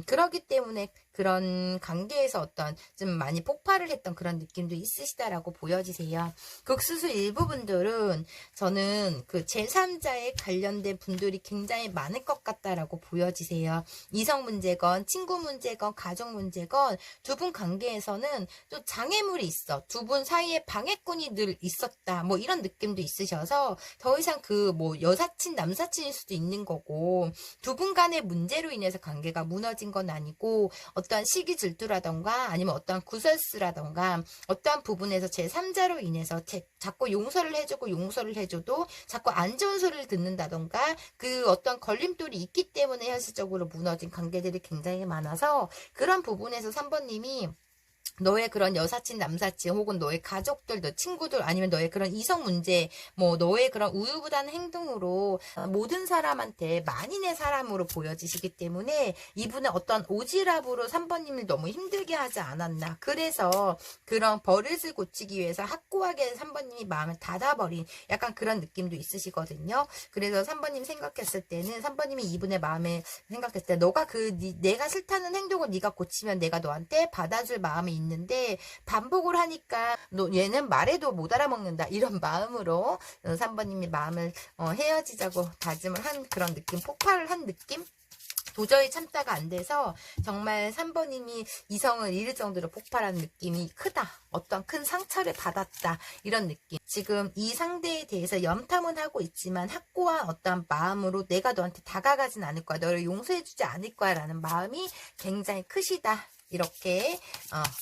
그러기 때문에 그런 관계에서 어떤 좀 많이 폭발을 했던 그런 느낌도 있으시다라고 보여지세요. 극소수 일부분들은 저는 그 제3자에 관련된 분들이 굉장히 많을 것 같다라고 보여지세요. 이성 문제건 친구 문제건 가족 문제건 두 분 관계에서는 또 장애물이 있어. 두 분 사이에 방해꾼이 늘 있었다, 뭐 이런 느낌도 있으셔서 더 이상 그 뭐 여사친 남사친일 수도 있는 거고, 두 분 간의 문제로 인해서 관계가 무너진 건 아니고, 어떠한 시기 질투라던가 아니면 어떠한 구설수라던가 어떠한 부분에서 제3자로 인해서 자꾸 용서를 해줘도 자꾸 안 좋은 소리를 듣는다던가, 그 어떤 걸림돌이 있기 때문에 현실적으로 무너진 관계들이 굉장히 많아서, 그런 부분에서 3번님이 너의 그런 여사친, 남사친, 혹은 너의 가족들, 너 친구들, 아니면 너의 그런 이성 문제, 뭐 너의 그런 우유부단한 행동으로 모든 사람한테 만인의 사람으로 보여지시기 때문에, 이분의 어떤 오지랖으로 3번님을 너무 힘들게 하지 않았나. 그래서 그런 버릇을 고치기 위해서 확고하게 3번님이 마음을 닫아버린 약간 그런 느낌도 있으시거든요. 그래서 3번님 생각했을 때는, 3번님이 이분의 마음에 생각했을 때, 내가 싫다는 행동을 네가 고치면 내가 너한테 받아줄 마음이 있는데, 반복을 하니까 얘는 말해도 못 알아먹는다, 이런 마음으로 3번님이 마음을 헤어지자고 다짐을 한 그런 느낌, 폭발을 한 느낌? 도저히 참다가 안 돼서 정말 3번님이 이성을 잃을 정도로 폭발한 느낌이 크다, 어떤 큰 상처를 받았다, 이런 느낌. 지금 이 상대에 대해서 염탐은 하고 있지만 확고한 어떤 마음으로 내가 너한테 다가가진 않을 거야, 너를 용서해주지 않을 거야 라는 마음이 굉장히 크시다, 이렇게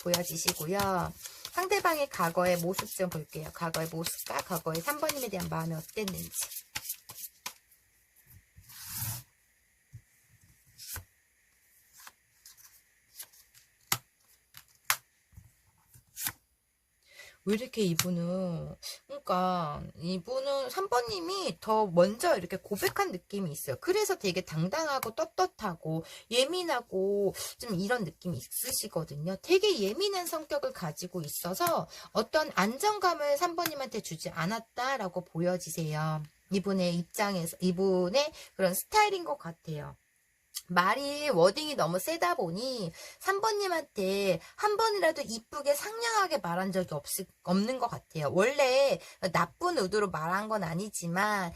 보여지시고요. 상대방의 과거의 모습 좀 볼게요. 과거의 모습과 과거의 3번님에 대한 마음이 어땠는지. 왜 이렇게 그러니까 이분은 3번님이 더 먼저 이렇게 고백한 느낌이 있어요. 그래서 되게 당당하고 떳떳하고 예민하고 좀 이런 느낌이 있으시거든요. 되게 예민한 성격을 가지고 있어서 어떤 안정감을 3번님한테 주지 않았다라고 보여지세요. 이분의 입장에서, 이분의 그런 스타일인 것 같아요. 말이 워딩이 너무 세다 보니 3번님한테 한 번이라도 이쁘게 상냥하게 말한 적이 없는 것 같아요. 원래 나쁜 의도로 말한 건 아니지만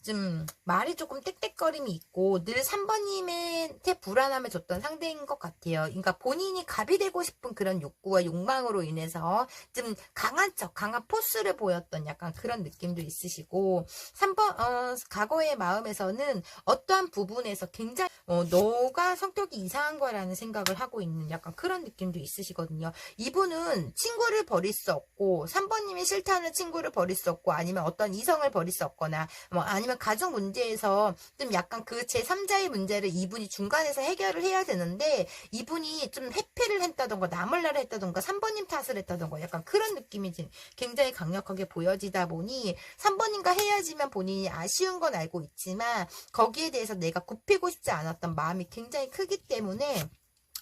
좀 말이 조금 땡땡거림이 있고 늘 3번님한테 불안함을 줬던 상대인 것 같아요. 그러니까 본인이 갑이 되고 싶은 그런 욕구와 욕망으로 인해서 좀 강한 포스를 보였던 약간 그런 느낌도 있으시고, 3번 과거의 마음에서는 어떠한 부분에서 굉장히 너가 성격이 이상한 거라는 생각을 하고 있는 약간 그런 느낌도 있으시거든요. 이분은 친구를 버릴 수 없고, 3번님이 싫다는 친구를 버릴 수 없고, 아니면 어떤 이성을 버릴 수 없거나, 뭐 아니면 가족 문제에서 좀 약간 그 제3자의 문제를 이분이 중간에서 해결을 해야 되는데, 이분이 좀 회피를 했다던가 나몰라를 했다던가 3번님 탓을 했다던가 약간 그런 느낌이 굉장히 강력하게 보여지다 보니, 3번님과 헤어지면 본인이 아쉬운 건 알고 있지만 거기에 대해서 내가 굽히고 싶지 않았던 마음이 굉장히 크기 때문에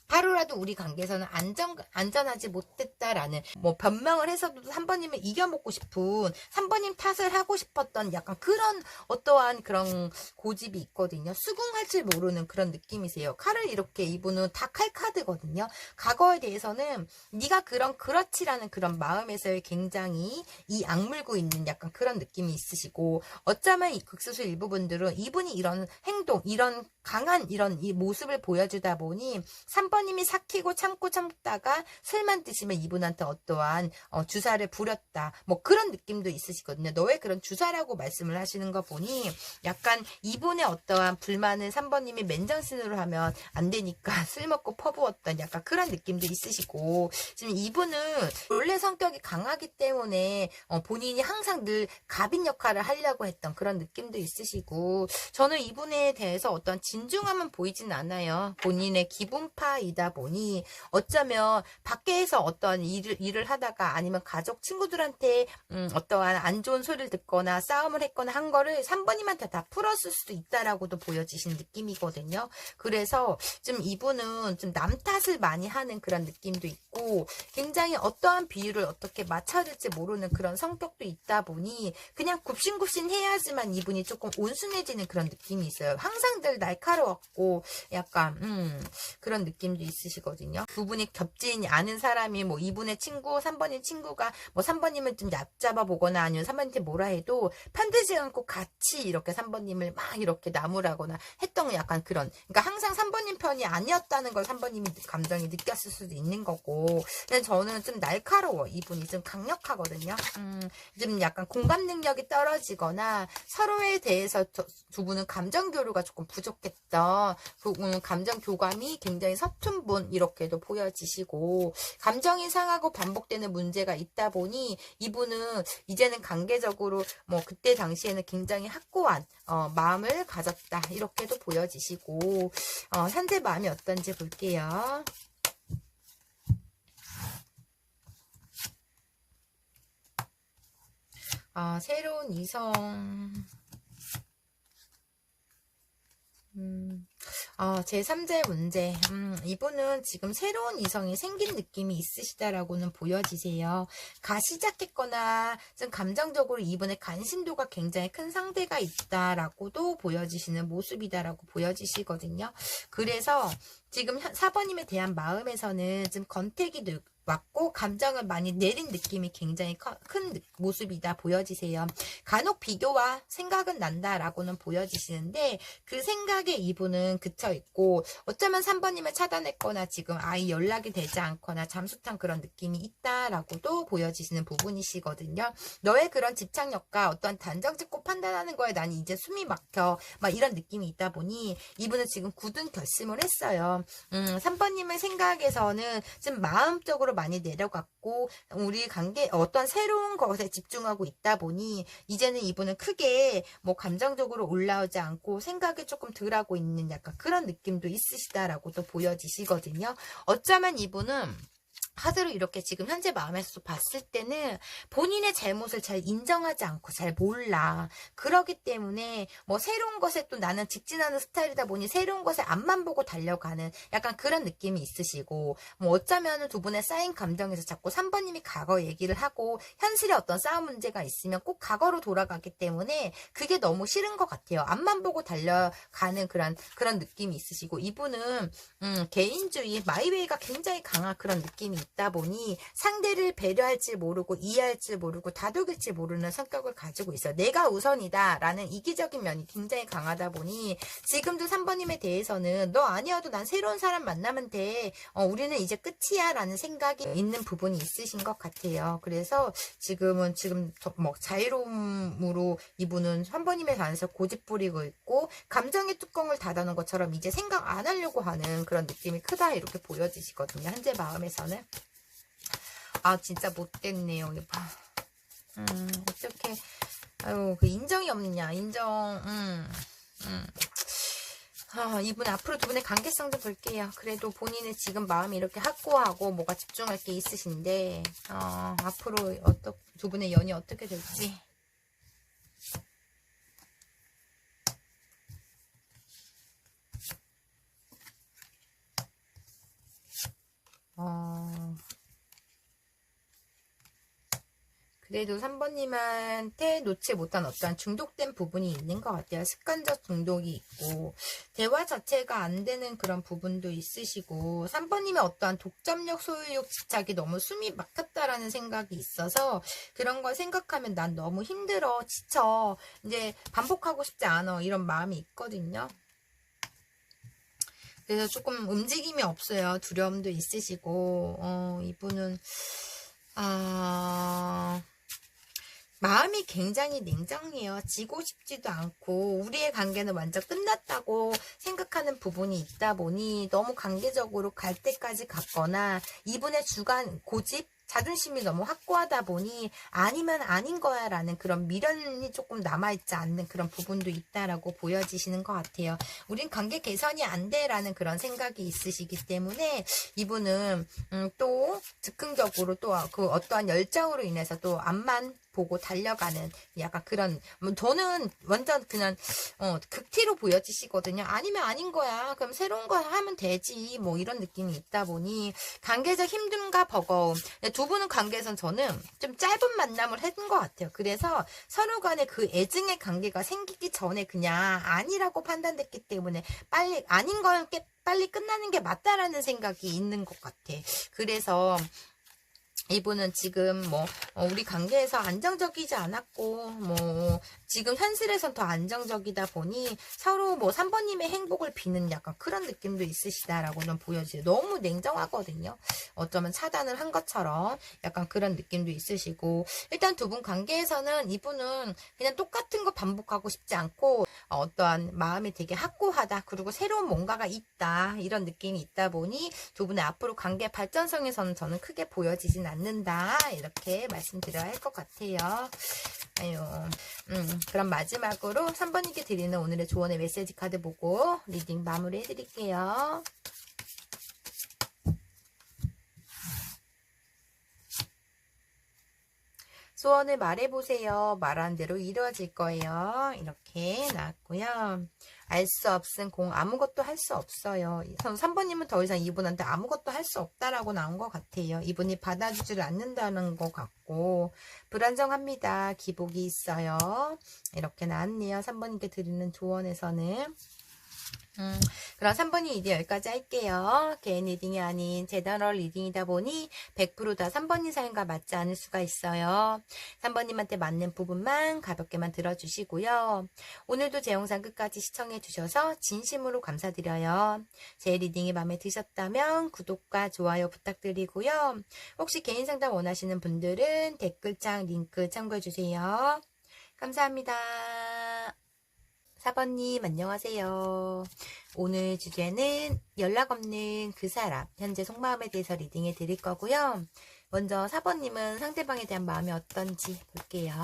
하루라도 우리 관계에서는 안전하지 못했다라는 뭐 변명을 해서도 3번님을 이겨먹고 싶은 3번님 탓을 하고 싶었던 약간 그런 어떠한 그런 고집이 있거든요. 수긍할 줄 모르는 그런 느낌이세요. 칼을 이렇게 이분은 다 칼 카드거든요. 과거에 대해서는 네가 그렇지라는 그런 마음에서의 굉장히 이 악물고 있는 약간 그런 느낌이 있으시고, 어쩌면 이 극소수 일부분들은 이분이 이런 행동, 이런 강한 이런 이 모습을 보여주다 보니 3번님이 삭히고 참다가 술만 드시면 이분한테 어떠한 주사를 부렸다, 뭐 그런 느낌도 있으시거든요. 너의 그런 주사라고 말씀을 하시는 거 보니 약간 이분의 어떠한 불만을 3번님이 맨정신으로 하면 안 되니까 술 먹고 퍼부었던 약간 그런 느낌도 있으시고, 지금 이분은 원래 성격이 강하기 때문에 본인이 항상 늘 갑인 역할을 하려고 했던 그런 느낌도 있으시고, 저는 이분에 대해서 어떤 진중함은 보이진 않아요. 본인의 기분파이다 보니 어쩌면 밖에서 어떤 일을 하다가 아니면 가족 친구들한테 어떠한 안 좋은 소리를 듣거나 싸움을 했거나 한 거를 3번님한테 다 풀었을 수도 있다라고도 보여지신 느낌이거든요. 그래서 좀 이분은 좀 남 탓을 많이 하는 그런 느낌도 있고, 굉장히 어떠한 비유를 어떻게 맞춰야 될지 모르는 그런 성격도 있다 보니 그냥 굽신굽신 해야지만 이분이 조금 온순해지는 그런 느낌이 있어요. 항상 늘 날카로웠고 약간 그런 느낌도 있으시거든요. 두 분이 겹지지 않은 사람이 뭐 이분의 친구, 3번님 친구가 뭐 3번님을 좀 얕잡아 보거나 아니면 3번님한테 뭐라 해도 편들지 않고 같이 이렇게 3번님을 막 이렇게 나무라거나 했던 약간 그런, 그러니까 항상 3번님 편이 아니었다는 걸 3번님이 감정이 느꼈을 수도 있는 거고, 근데 저는 좀 날카로워. 이분이 좀 강력하거든요. 좀 약간 공감 능력이 떨어지거나 서로에 대해서 두 분은 감정 교류가 조금 부족했던 감정 교감이 굉장히 서툰 분 이렇게도 보여지시고, 감정이 상하고 반복되는 문제가 있다 보니 이분은 이제는 관계적으로 뭐 그때 당시에는 굉장히 확고한 마음을 가졌다 이렇게도 보여지시고, 현재 마음이 어떤지 볼게요. 새로운 이성, 제3자의 문제. 이분은 지금 새로운 이성이 생긴 느낌이 있으시다라고는 보여지세요. 시작했거나 좀 감정적으로 이분의 관심도가 굉장히 큰 상대가 있다라고도 보여지시는 모습이다라고 보여지시거든요. 그래서 지금 4번님에 대한 마음에서는 좀 건택이 왔고 감정을 많이 내린 느낌이 굉장히 큰 모습이다 보여지세요. 간혹 비교와 생각은 난다라고는 보여지시는데 그 생각에 이분은 그쳐있고, 어쩌면 3번님을 차단했거나 지금 아예 연락이 되지 않거나 잠수탄 그런 느낌이 있다라고도 보여지시는 부분이시거든요. 너의 그런 집착력과 어떤 단정짓고 판단하는 거에 난 이제 숨이 막혀 막 이런 느낌이 있다 보니 이분은 지금 굳은 결심을 했어요. 3번님의 생각에서는 좀 마음적으로 많이 내려갔고 우리 관계 어떤 새로운 것에 집중하고 있다 보니 이제는 이분은 크게 뭐 감정적으로 올라오지 않고 생각이 조금 덜하고 있는 약간 그런 느낌도 있으시다라고도 보여지시거든요. 어쩌면 이분은 하드로 이렇게 지금 현재 마음에서 봤을 때는 본인의 잘못을 잘 인정하지 않고 잘 몰라. 그러기 때문에 뭐 새로운 것에 또 나는 직진하는 스타일이다 보니 새로운 것에 앞만 보고 달려가는 약간 그런 느낌이 있으시고, 뭐 어쩌면 두 분의 쌓인 감정에서 자꾸 3번님이 과거 얘기를 하고 현실에 어떤 싸움 문제가 있으면 꼭 과거로 돌아가기 때문에 그게 너무 싫은 것 같아요. 앞만 보고 달려가는 그런 느낌이 있으시고, 이분은 개인주의 마이웨이가 굉장히 강한 그런 느낌이 있다 보니 상대를 배려할 줄 모르고 이해할 줄 모르고 다독일 줄 모르는 성격을 가지고 있어요. 내가 우선이다 라는 이기적인 면이 굉장히 강하다 보니 지금도 3번님에 대해서는 너 아니어도 난 새로운 사람 만나면 돼, 우리는 이제 끝이야 라는 생각이 있는 부분이 있으신 것 같아요. 그래서 지금 뭐 자유로움으로 이분은 3번님에 관해서 고집 부리고 있고 감정의 뚜껑을 닫아놓은 것처럼 이제 생각 안 하려고 하는 그런 느낌이 크다 이렇게 보여지시거든요. 현재 마음에서는. 진짜 못됐네요. 이거. 어떻게, 아유, 그 인정이 없느냐, 이분 앞으로 두 분의 관계성 좀 볼게요. 그래도 본인의 지금 마음이 이렇게 확고하고 뭐가 집중할 게 있으신데, 앞으로 두 분의 연이 어떻게 될지. 그래도 3번님한테 놓지 못한 어떤 중독된 부분이 있는 것 같아요. 습관적 중독이 있고 대화 자체가 안 되는 그런 부분도 있으시고 3번님의 어떠한 독점력, 소유욕, 집착이 너무 숨이 막혔다라는 생각이 있어서 그런 걸 생각하면 난 너무 힘들어, 지쳐, 이제 반복하고 싶지 않아 이런 마음이 있거든요. 그래서 조금 움직임이 없어요. 두려움도 있으시고 이분은 마음이 굉장히 냉정해요. 지고 싶지도 않고 우리의 관계는 완전 끝났다고 생각하는 부분이 있다 보니 너무 관계적으로 갈 때까지 갔거나 이분의 주관, 고집, 자존심이 너무 확고하다 보니 아니면 아닌 거야 라는 그런 미련이 조금 남아있지 않는 그런 부분도 있다라고 보여지시는 것 같아요. 우린 관계 개선이 안 돼 라는 그런 생각이 있으시기 때문에 이분은 또 즉흥적으로 또 그 어떠한 열정으로 인해서 또 앞만 보고 달려가는 약간 그런, 저는 완전 그냥 극티로 보여지시거든요. 아니면 아닌 거야. 그럼 새로운 거 하면 되지. 뭐 이런 느낌이 있다 보니 관계적 힘듦과 버거움. 두 분은 관계에선 저는 좀 짧은 만남을 했던 것 같아요. 그래서 서로 간에 그 애증의 관계가 생기기 전에 그냥 아니라고 판단됐기 때문에 빨리 아닌 건 빨리 끝나는 게 맞다라는 생각이 있는 것 같아. 그래서 이분은 지금 우리 관계에서 안정적이지 않았고 지금 현실에선 더 안정적이다 보니 서로 3번님의 행복을 비는 약간 그런 느낌도 있으시다라고는 보여져요. 너무 냉정하거든요. 어쩌면 차단을 한 것처럼 약간 그런 느낌도 있으시고 일단 두 분 관계에서는 이분은 그냥 똑같은 거 반복하고 싶지 않고 어떠한 마음이 되게 확고하다. 그리고 새로운 뭔가가 있다. 이런 느낌이 있다 보니 두 분의 앞으로 관계 발전성에서는 저는 크게 보여지진 않는다. 이렇게 말씀드려야 할 것 같아요. 아유, 그럼 마지막으로 3번님께 드리는 오늘의 조언의 메시지 카드 보고 리딩 마무리 해드릴게요. 소원을 말해보세요. 말한 대로 이루어질 거예요. 이렇게 나왔고요. 알 수 없은 공, 아무것도 할 수 없어요. 3번님은 더 이상 이분한테 아무것도 할 수 없다라고 나온 것 같아요. 이분이 받아주질 않는다는 것 같고 불안정합니다. 기복이 있어요. 이렇게 나왔네요. 3번님께 드리는 조언에서는. 그럼 3번이 이제 여기까지 할게요. 개인 리딩이 아닌 제너럴 리딩이다 보니 100%다 3번님 사연과 맞지 않을 수가 있어요. 3번님한테 맞는 부분만 가볍게만 들어주시고요. 오늘도 제 영상 끝까지 시청해주셔서 진심으로 감사드려요. 제 리딩이 마음에 드셨다면 구독과 좋아요 부탁드리고요. 혹시 개인 상담 원하시는 분들은 댓글창 링크 참고해주세요. 감사합니다. 4번님 안녕하세요. 오늘 주제는 연락 없는 그 사람 현재 속마음에 대해서 리딩해 드릴 거고요. 먼저 4번님은 상대방에 대한 마음이 어떤지 볼게요.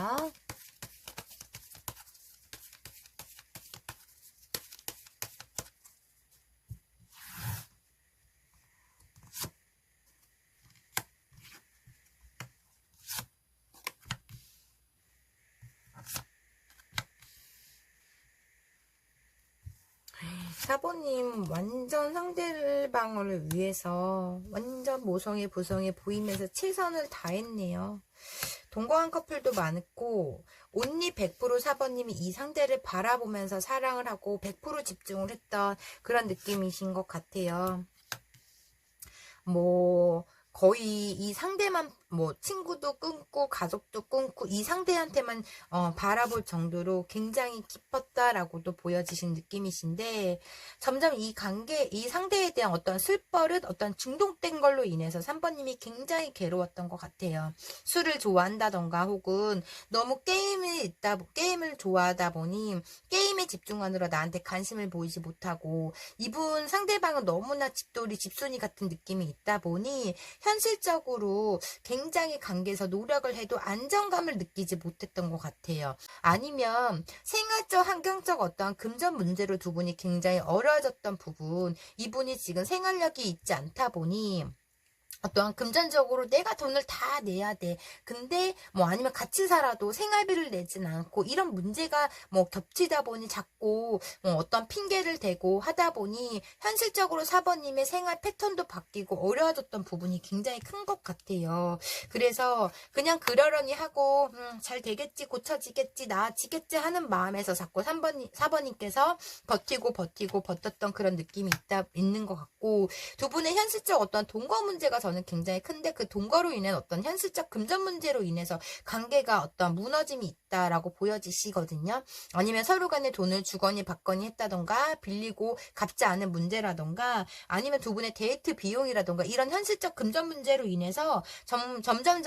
사모님 완전 상대방을 위해서 완전 모성애 부성애 보이면서 최선을 다했네요. 동거한 커플도 많고 온리 100% 사모님이 이 상대를 바라보면서 사랑을 하고 100% 집중을 했던 그런 느낌이신 것 같아요. 거의 이 상대만 친구도 끊고 가족도 끊고 이 상대한테만 바라볼 정도로 굉장히 깊었다라고도 보여지신 느낌이신데 점점 이 상대에 대한 어떤 술버릇 어떤 중독된 걸로 인해서 3번님이 굉장히 괴로웠던 것 같아요. 술을 좋아한다던가 혹은 너무 게임을 좋아하다 보니 게임에 집중하느라 나한테 관심을 보이지 못하고 이분 상대방은 너무나 집돌이 집순이 같은 느낌이 있다 보니 현실적으로 굉장히 관계에서 노력을 해도 안정감을 느끼지 못했던 것 같아요. 아니면 생활적 환경적 어떠한 금전 문제로 두 분이 굉장히 어려워졌던 부분 이분이 지금 생활력이 있지 않다 보니 어떠한 금전적으로 내가 돈을 다 내야 돼. 근데 뭐 아니면 같이 살아도 생활비를 내진 않고 이런 문제가 뭐 겹치다 보니 자꾸 어떤 핑계를 대고 하다 보니 현실적으로 사번님의 생활 패턴도 바뀌고 어려워졌던 부분이 굉장히 큰 것 같아요. 그래서 그냥 그러려니 하고 잘 되겠지, 고쳐지겠지, 나아지겠지 하는 마음에서 자꾸 4번님께서 버티고 버텼던 그런 느낌이 있는 것 같고, 두 분의 현실적 어떤 동거 문제가 저는 굉장히 큰데 그 동거로 인한 어떤 현실적 금전 문제로 인해서 관계가 어떤 무너짐이 있다라고 보여지시거든요. 아니면 서로 간에 돈을 주거니 받거니 했다던가 빌리고 갚지 않은 문제라던가 아니면 두 분의 데이트 비용이라던가 이런 현실적 금전 문제로 인해서 점점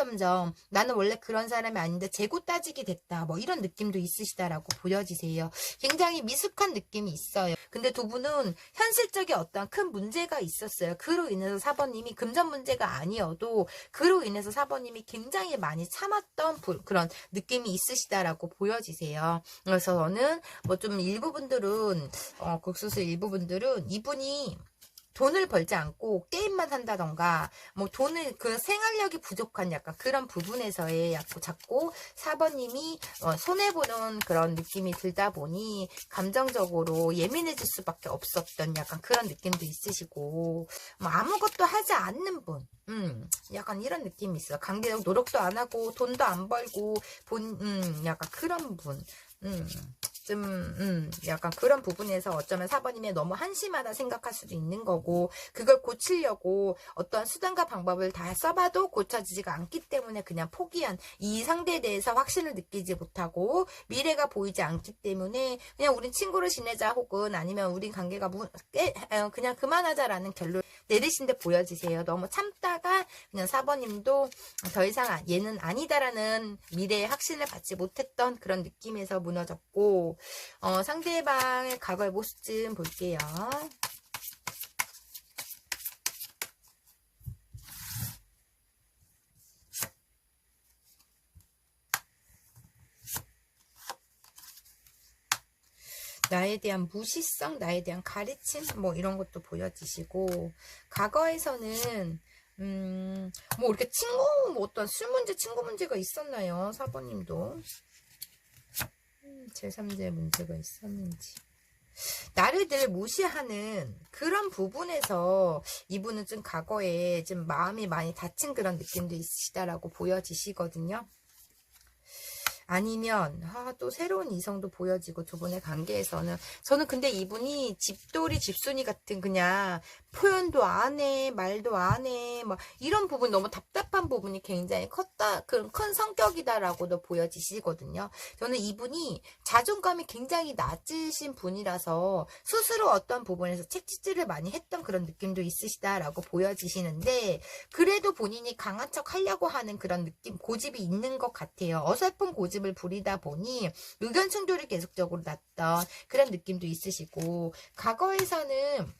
나는 원래 그런 사람이 아닌데 재고 따지게 됐다 뭐 이런 느낌도 있으시다라고 보여지세요. 굉장히 미숙한 느낌이 있어요. 근데 두 분은 현실적인 어떤 큰 문제가 있었어요. 그로 인해서 사번님이 금전 문제가 아니어도 그로 인해서 사번님이 굉장히 많이 참았던 그런 느낌이 있으시다라고 보여지세요. 그래서 저는 뭐 좀 일부분들은 극소수 일부분들은 이분이 돈을 벌지 않고 게임만 한다던가 뭐 돈을 그 생활력이 부족한 약간 그런 부분에서의 자꾸 4번님이 손해보는 그런 느낌이 들다 보니 감정적으로 예민해질 수밖에 없었던 약간 그런 느낌도 있으시고 뭐 아무것도 하지 않는 분 약간 이런 느낌이 있어요. 관계적 노력도 안 하고 돈도 안 벌고 약간 그런 분 약간 그런 부분에서 어쩌면 4번님이 너무 한심하다 생각할 수도 있는 거고, 그걸 고치려고 어떤 수단과 방법을 다 써봐도 고쳐지지가 않기 때문에 그냥 포기한, 이 상대에 대해서 확신을 느끼지 못하고 미래가 보이지 않기 때문에 그냥 우린 친구로 지내자 혹은 아니면 우린 관계가 그냥 그만하자라는 결론 내리신 데 보여지세요. 너무 참다가 그냥 4번님도 더 이상 얘는 아니다라는 미래의 확신을 받지 못했던 그런 느낌에서 무너졌고, 상대방의 과거의 모습 좀 볼게요. 나에 대한 무시성, 나에 대한 가르침, 뭐 이런 것도 보여지시고, 과거에서는 뭐 이렇게 뭐 어떤 술 문제, 친구 문제가 있었나요? 4번님도. 제3자 문제가 있었는지. 나를 늘 무시하는 그런 부분에서 이분은 좀 과거에 좀 마음이 많이 다친 그런 느낌도 있으시다라고 보여지시거든요. 아니면 또 새로운 이성도 보여지고 두 분의 관계에서는 저는 근데 이분이 집돌이 집순이 같은 그냥 표현도 안 해, 말도 안 해, 뭐 이런 부분 너무 답답한 부분이 굉장히 그런 큰 성격이다라고도 보여지시거든요. 저는 이분이 자존감이 굉장히 낮으신 분이라서 스스로 어떤 부분에서 책찍질을 많이 했던 그런 느낌도 있으시다라고 보여지시는데, 그래도 본인이 강한 척 하려고 하는 그런 느낌, 고집이 있는 것 같아요. 어설픈 고집을 부리다 보니 의견 충돌이 계속적으로 났던 그런 느낌도 있으시고, 과거에서는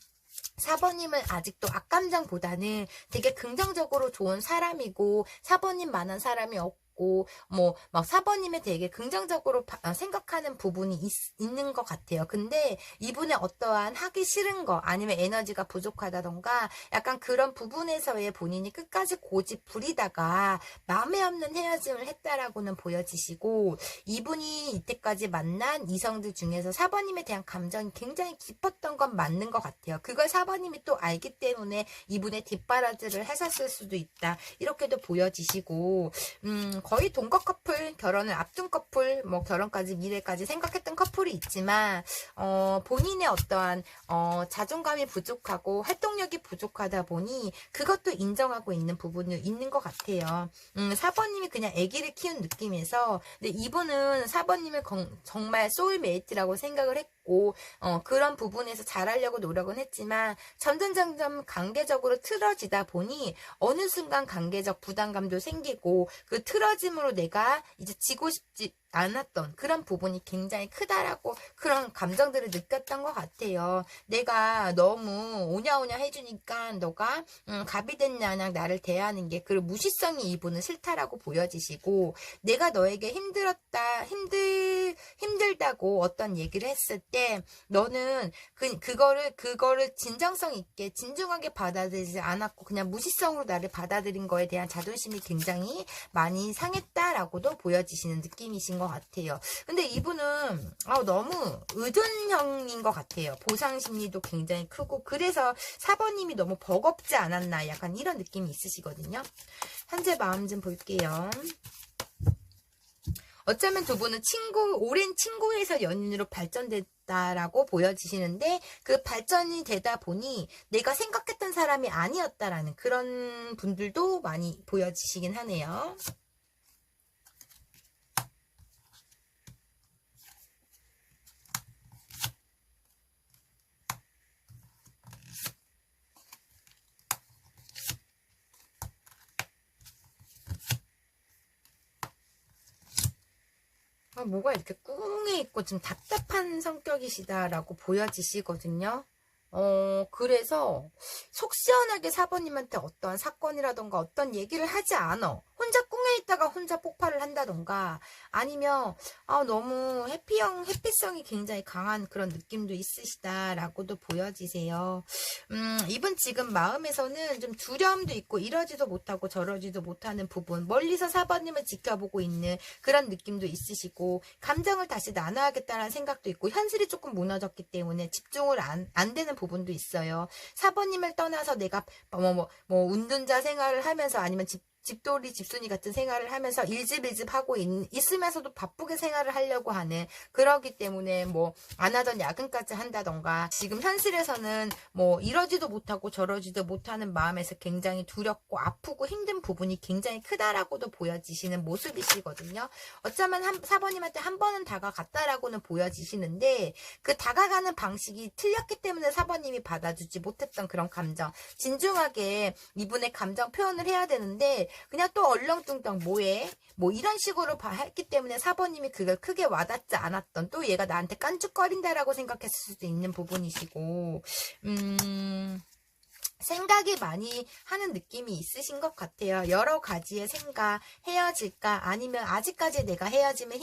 4번님은 아직도 악감정보다는 되게 긍정적으로 좋은 사람이고 4번님만한 사람이 없고 뭐 막 4번님에 되게 긍정적으로 생각하는 부분이 있는 것 같아요. 근데 이분의 어떠한 하기 싫은 거 아니면 에너지가 부족하다던가 약간 그런 부분에서의 본인이 끝까지 고집 부리다가 마음에 없는 헤어짐을 했다라고는 보여지시고, 이분이 이때까지 만난 이성들 중에서 4번님에 대한 감정이 굉장히 깊었던 건 맞는 것 같아요. 그걸 4번님이 또 알기 때문에 이분의 뒷바라지를 하셨을 수도 있다, 이렇게도 보여지시고, 거의 동거 커플, 결혼을 앞둔 커플, 뭐 결혼까지 미래까지 생각했던 커플이 있지만 본인의 어떠한 자존감이 부족하고 활동력이 부족하다 보니 그것도 인정하고 있는 부분이 있는 것 같아요. 4번님이 그냥 아기를 키운 느낌에서, 근데 이분은 4번님을 정말 소울메이트라고 생각을 했고 그런 부분에서 잘하려고 노력은 했지만 점점 관계적으로 틀어지다 보니 어느 순간 관계적 부담감도 생기고 그 틀어짐으로 내가 이제 지고 싶지 않았던 그런 부분이 굉장히 크다라고 그런 감정들을 느꼈던 것 같아요. 내가 너무 오냐오냐 해주니까 너가 갑이 됐냐냐 나를 대하는 게 그리고 무시성이 이분은 싫다라고 보여지시고 내가 너에게 힘들다고 어떤 얘기를 했을 때 너는 그거를 진정성 있게 진중하게 받아들이지 않았고 그냥 무시성으로 나를 받아들인 거에 대한 자존심이 굉장히 많이 상했다라고도 보여지시는 느낌이신 것 같아요. 근데 이분은 너무 의존형인 것 같아요. 보상 심리도 굉장히 크고 그래서 4번님이 너무 버겁지 않았나 약간 이런 느낌이 있으시거든요. 현재 마음 좀 볼게요. 어쩌면 두 분은 오랜 친구에서 연인으로 발전됐다라고 보여지시는데 그 발전이 되다 보니 내가 생각했던 사람이 아니었다라는 그런 분들도 많이 보여지시긴 하네요. 뭐가 이렇게 꿍해 있고 좀 답답한 성격이시다라고 보여지시거든요. 그래서 속 시원하게 4번님한테 어떠한 사건이라던가 어떤 얘기를 하지 않아. 혼자 꿍해 있다가 혼자 폭발을 한다던가 아니면 너무 해피성이 굉장히 강한 그런 느낌도 있으시다라고도 보여지세요. 이분 지금 마음에서는 좀 두려움도 있고 이러지도 못하고 저러지도 못하는 부분 멀리서 4번님을 지켜보고 있는 그런 느낌도 있으시고 감정을 다시 나눠야겠다는 생각도 있고 현실이 조금 무너졌기 때문에 집중을 안 되는 부분도 있어요. 4번님을 떠나서 내가 운전자 생활을 하면서 아니면 집돌이 집순이 같은 생활을 하면서 일집 하고 있으면서도 바쁘게 생활을 하려고 하는 그러기 때문에 안 하던 야근까지 한다던가 지금 현실에서는 이러지도 못하고 저러지도 못하는 마음에서 굉장히 두렵고 아프고 힘든 부분이 굉장히 크다라고도 보여지시는 모습이시거든요. 어쩌면 4번님한테 한 번은 다가갔다라고는 보여지시는데 그 다가가는 방식이 틀렸기 때문에 4번님이 받아주지 못했던 그런 감정 진중하게 이분의 감정 표현을 해야 되는데 그냥 또 얼렁뚱땅 뭐해? 이런 식으로 했기 때문에 4번님이 그걸 크게 와닿지 않았던 또 얘가 나한테 깐죽거린다라고 생각했을 수도 있는 부분이시고 생각이 많이 하는 느낌이 있으신 것 같아요. 여러 가지의 생각, 헤어질까 아니면 아직까지 내가 헤어지면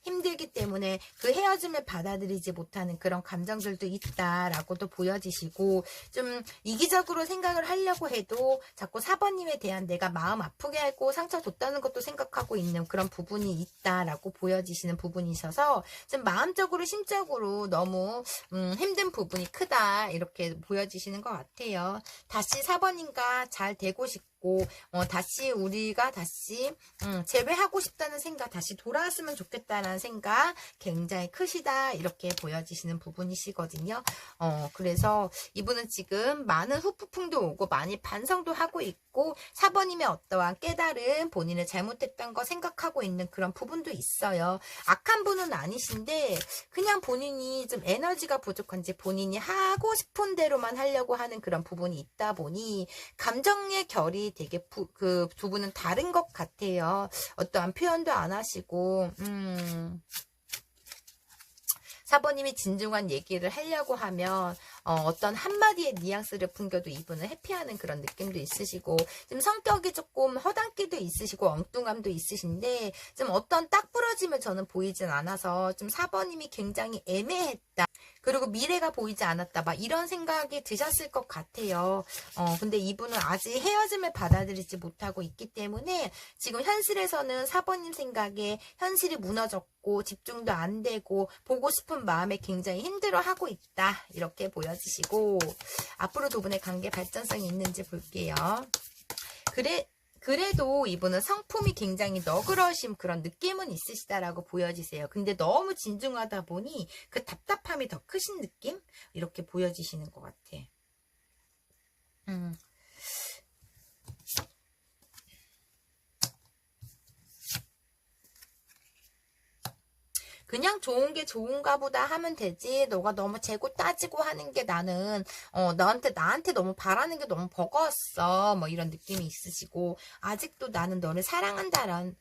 힘들기 때문에 그 헤어짐을 받아들이지 못하는 그런 감정들도 있다라고도 보여지시고 좀 이기적으로 생각을 하려고 해도 자꾸 4번님에 대한 내가 마음 아프게 하고 상처 줬다는 것도 생각하고 있는 그런 부분이 있다라고 보여지시는 부분이셔서 좀 마음적으로 심적으로 너무 힘든 부분이 크다 이렇게 보여지시는 것 같아요. 다시 4번님과 잘 되고 싶고 우리가 다시 재회하고 싶다는 생각 다시 돌아왔으면 좋겠다는 생각 굉장히 크시다 이렇게 보여지시는 부분이시거든요. 그래서 이분은 지금 많은 후폭풍도 오고 많이 반성도 하고 있고 4번님의 어떠한 깨달음 본인을 잘못했던 거 생각하고 있는 그런 부분도 있어요. 악한 분은 아니신데 그냥 본인이 좀 에너지가 부족한지 본인이 하고 싶은 대로만 하려고 하는 그런 부분이 있다 보니 감정의 결이 되게 그 두 분은 다른 것 같아요. 어떠한 표현도 안 하시고 4번님이 진중한 얘기를 하려고 하면 어떤 한마디의 뉘앙스를 풍겨도 이분은 회피하는 그런 느낌도 있으시고 좀 성격이 조금 허당기도 있으시고 엉뚱함도 있으신데 좀 어떤 딱 부러짐을 저는 보이진 않아서 좀 4번님이 굉장히 애매했다. 그리고 미래가 보이지 않았다. 막 이런 생각이 드셨을 것 같아요. 근데 이분은 아직 헤어짐을 받아들이지 못하고 있기 때문에 지금 현실에서는 4번님 생각에 현실이 무너졌고 집중도 안 되고 보고 싶은 마음에 굉장히 힘들어하고 있다. 이렇게 보여지시고 앞으로 두 분의 관계 발전성이 있는지 볼게요. 그래도 이분은 성품이 굉장히 너그러우신 그런 느낌은 있으시다라고 보여지세요. 근데 너무 진중하다 보니 그 답답함이 더 크신 느낌? 이렇게 보여지시는 것 같아. 그냥 좋은 게 좋은가 보다 하면 되지. 너가 너무 재고 따지고 하는 게 나는, 나한테 너무 바라는 게 너무 버거웠어. 뭐 이런 느낌이 있으시고, 아직도 나는 너를 사랑한다라는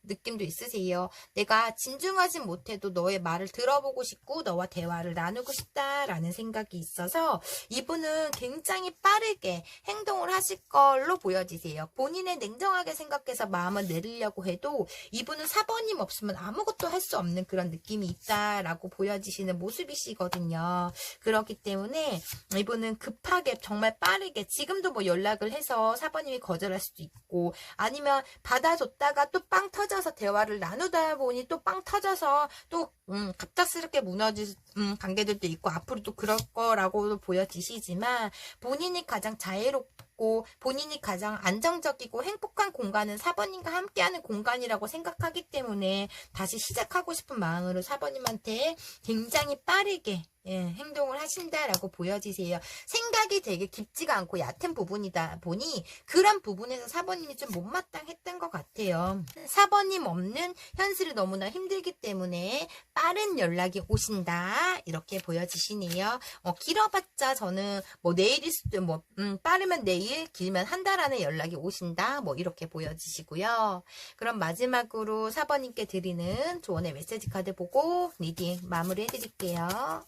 느낌도 있으세요. 내가 진중하진 못해도 너의 말을 들어보고 싶고, 너와 대화를 나누고 싶다라는 생각이 있어서, 이분은 굉장히 빠르게 행동을 하실 걸로 보여지세요. 본인의 냉정하게 생각해서 마음을 내리려고 해도, 이분은 4번님 없으면 아무것도 할 수 없는 그런 느낌이 있다라고 보여지시는 모습이시거든요. 그렇기 때문에 이분은 급하게 정말 빠르게 지금도 뭐 연락을 해서 4번님이 거절할 수도 있고 아니면 받아줬다가 또 빵 터져서 대화를 나누다 보니 또 빵 터져서 또 갑작스럽게 무너질 관계들도 있고 앞으로도 그럴 거라고도 보여지시지만 본인이 가장 자유롭고 본인이 가장 안정적이고 행복한 공간은 4번님과 함께하는 공간이라고 생각하기 때문에 다시 시작하고 싶은 마음으로 4번님한테 굉장히 빠르게 행동을 하신다라고 보여지세요. 생각이 되게 깊지가 않고 얕은 부분이다 보니 그런 부분에서 4번님이 좀 못마땅했던 것 같아요. 4번님 없는 현실이 너무나 힘들기 때문에 빠른 연락이 오신다 이렇게 보여지시네요. 길어봤자 저는 뭐 내일일 수도 뭐 빠르면 내일 길면 한 달 안에 연락이 오신다 뭐 이렇게 보여지시고요. 그럼 마지막으로 4번님께 드리는 조언의 메시지 카드 보고 리딩 마무리 해드릴게요.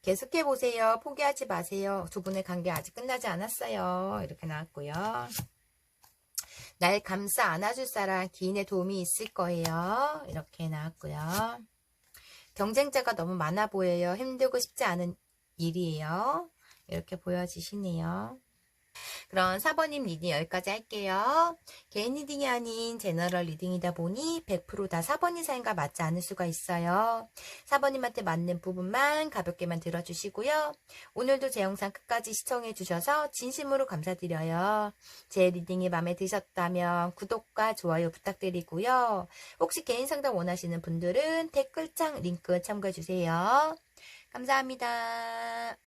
계속해보세요. 포기하지 마세요. 두 분의 관계 아직 끝나지 않았어요. 이렇게 나왔고요. 날 감싸 안아줄 사람 기인의 도움이 있을 거예요. 이렇게 나왔고요. 경쟁자가 너무 많아 보여요. 힘들고 싶지 않은 일이에요. 이렇게 보여지시네요. 그럼 4번님 리딩 여기까지 할게요. 개인 리딩이 아닌 제너럴 리딩이다 보니 100% 다 4번님 사연과 맞지 않을 수가 있어요. 4번님한테 맞는 부분만 가볍게만 들어주시고요. 오늘도 제 영상 끝까지 시청해주셔서 진심으로 감사드려요. 제 리딩이 마음에 드셨다면 구독과 좋아요 부탁드리고요. 혹시 개인 상담 원하시는 분들은 댓글창 링크 참고해주세요. 감사합니다.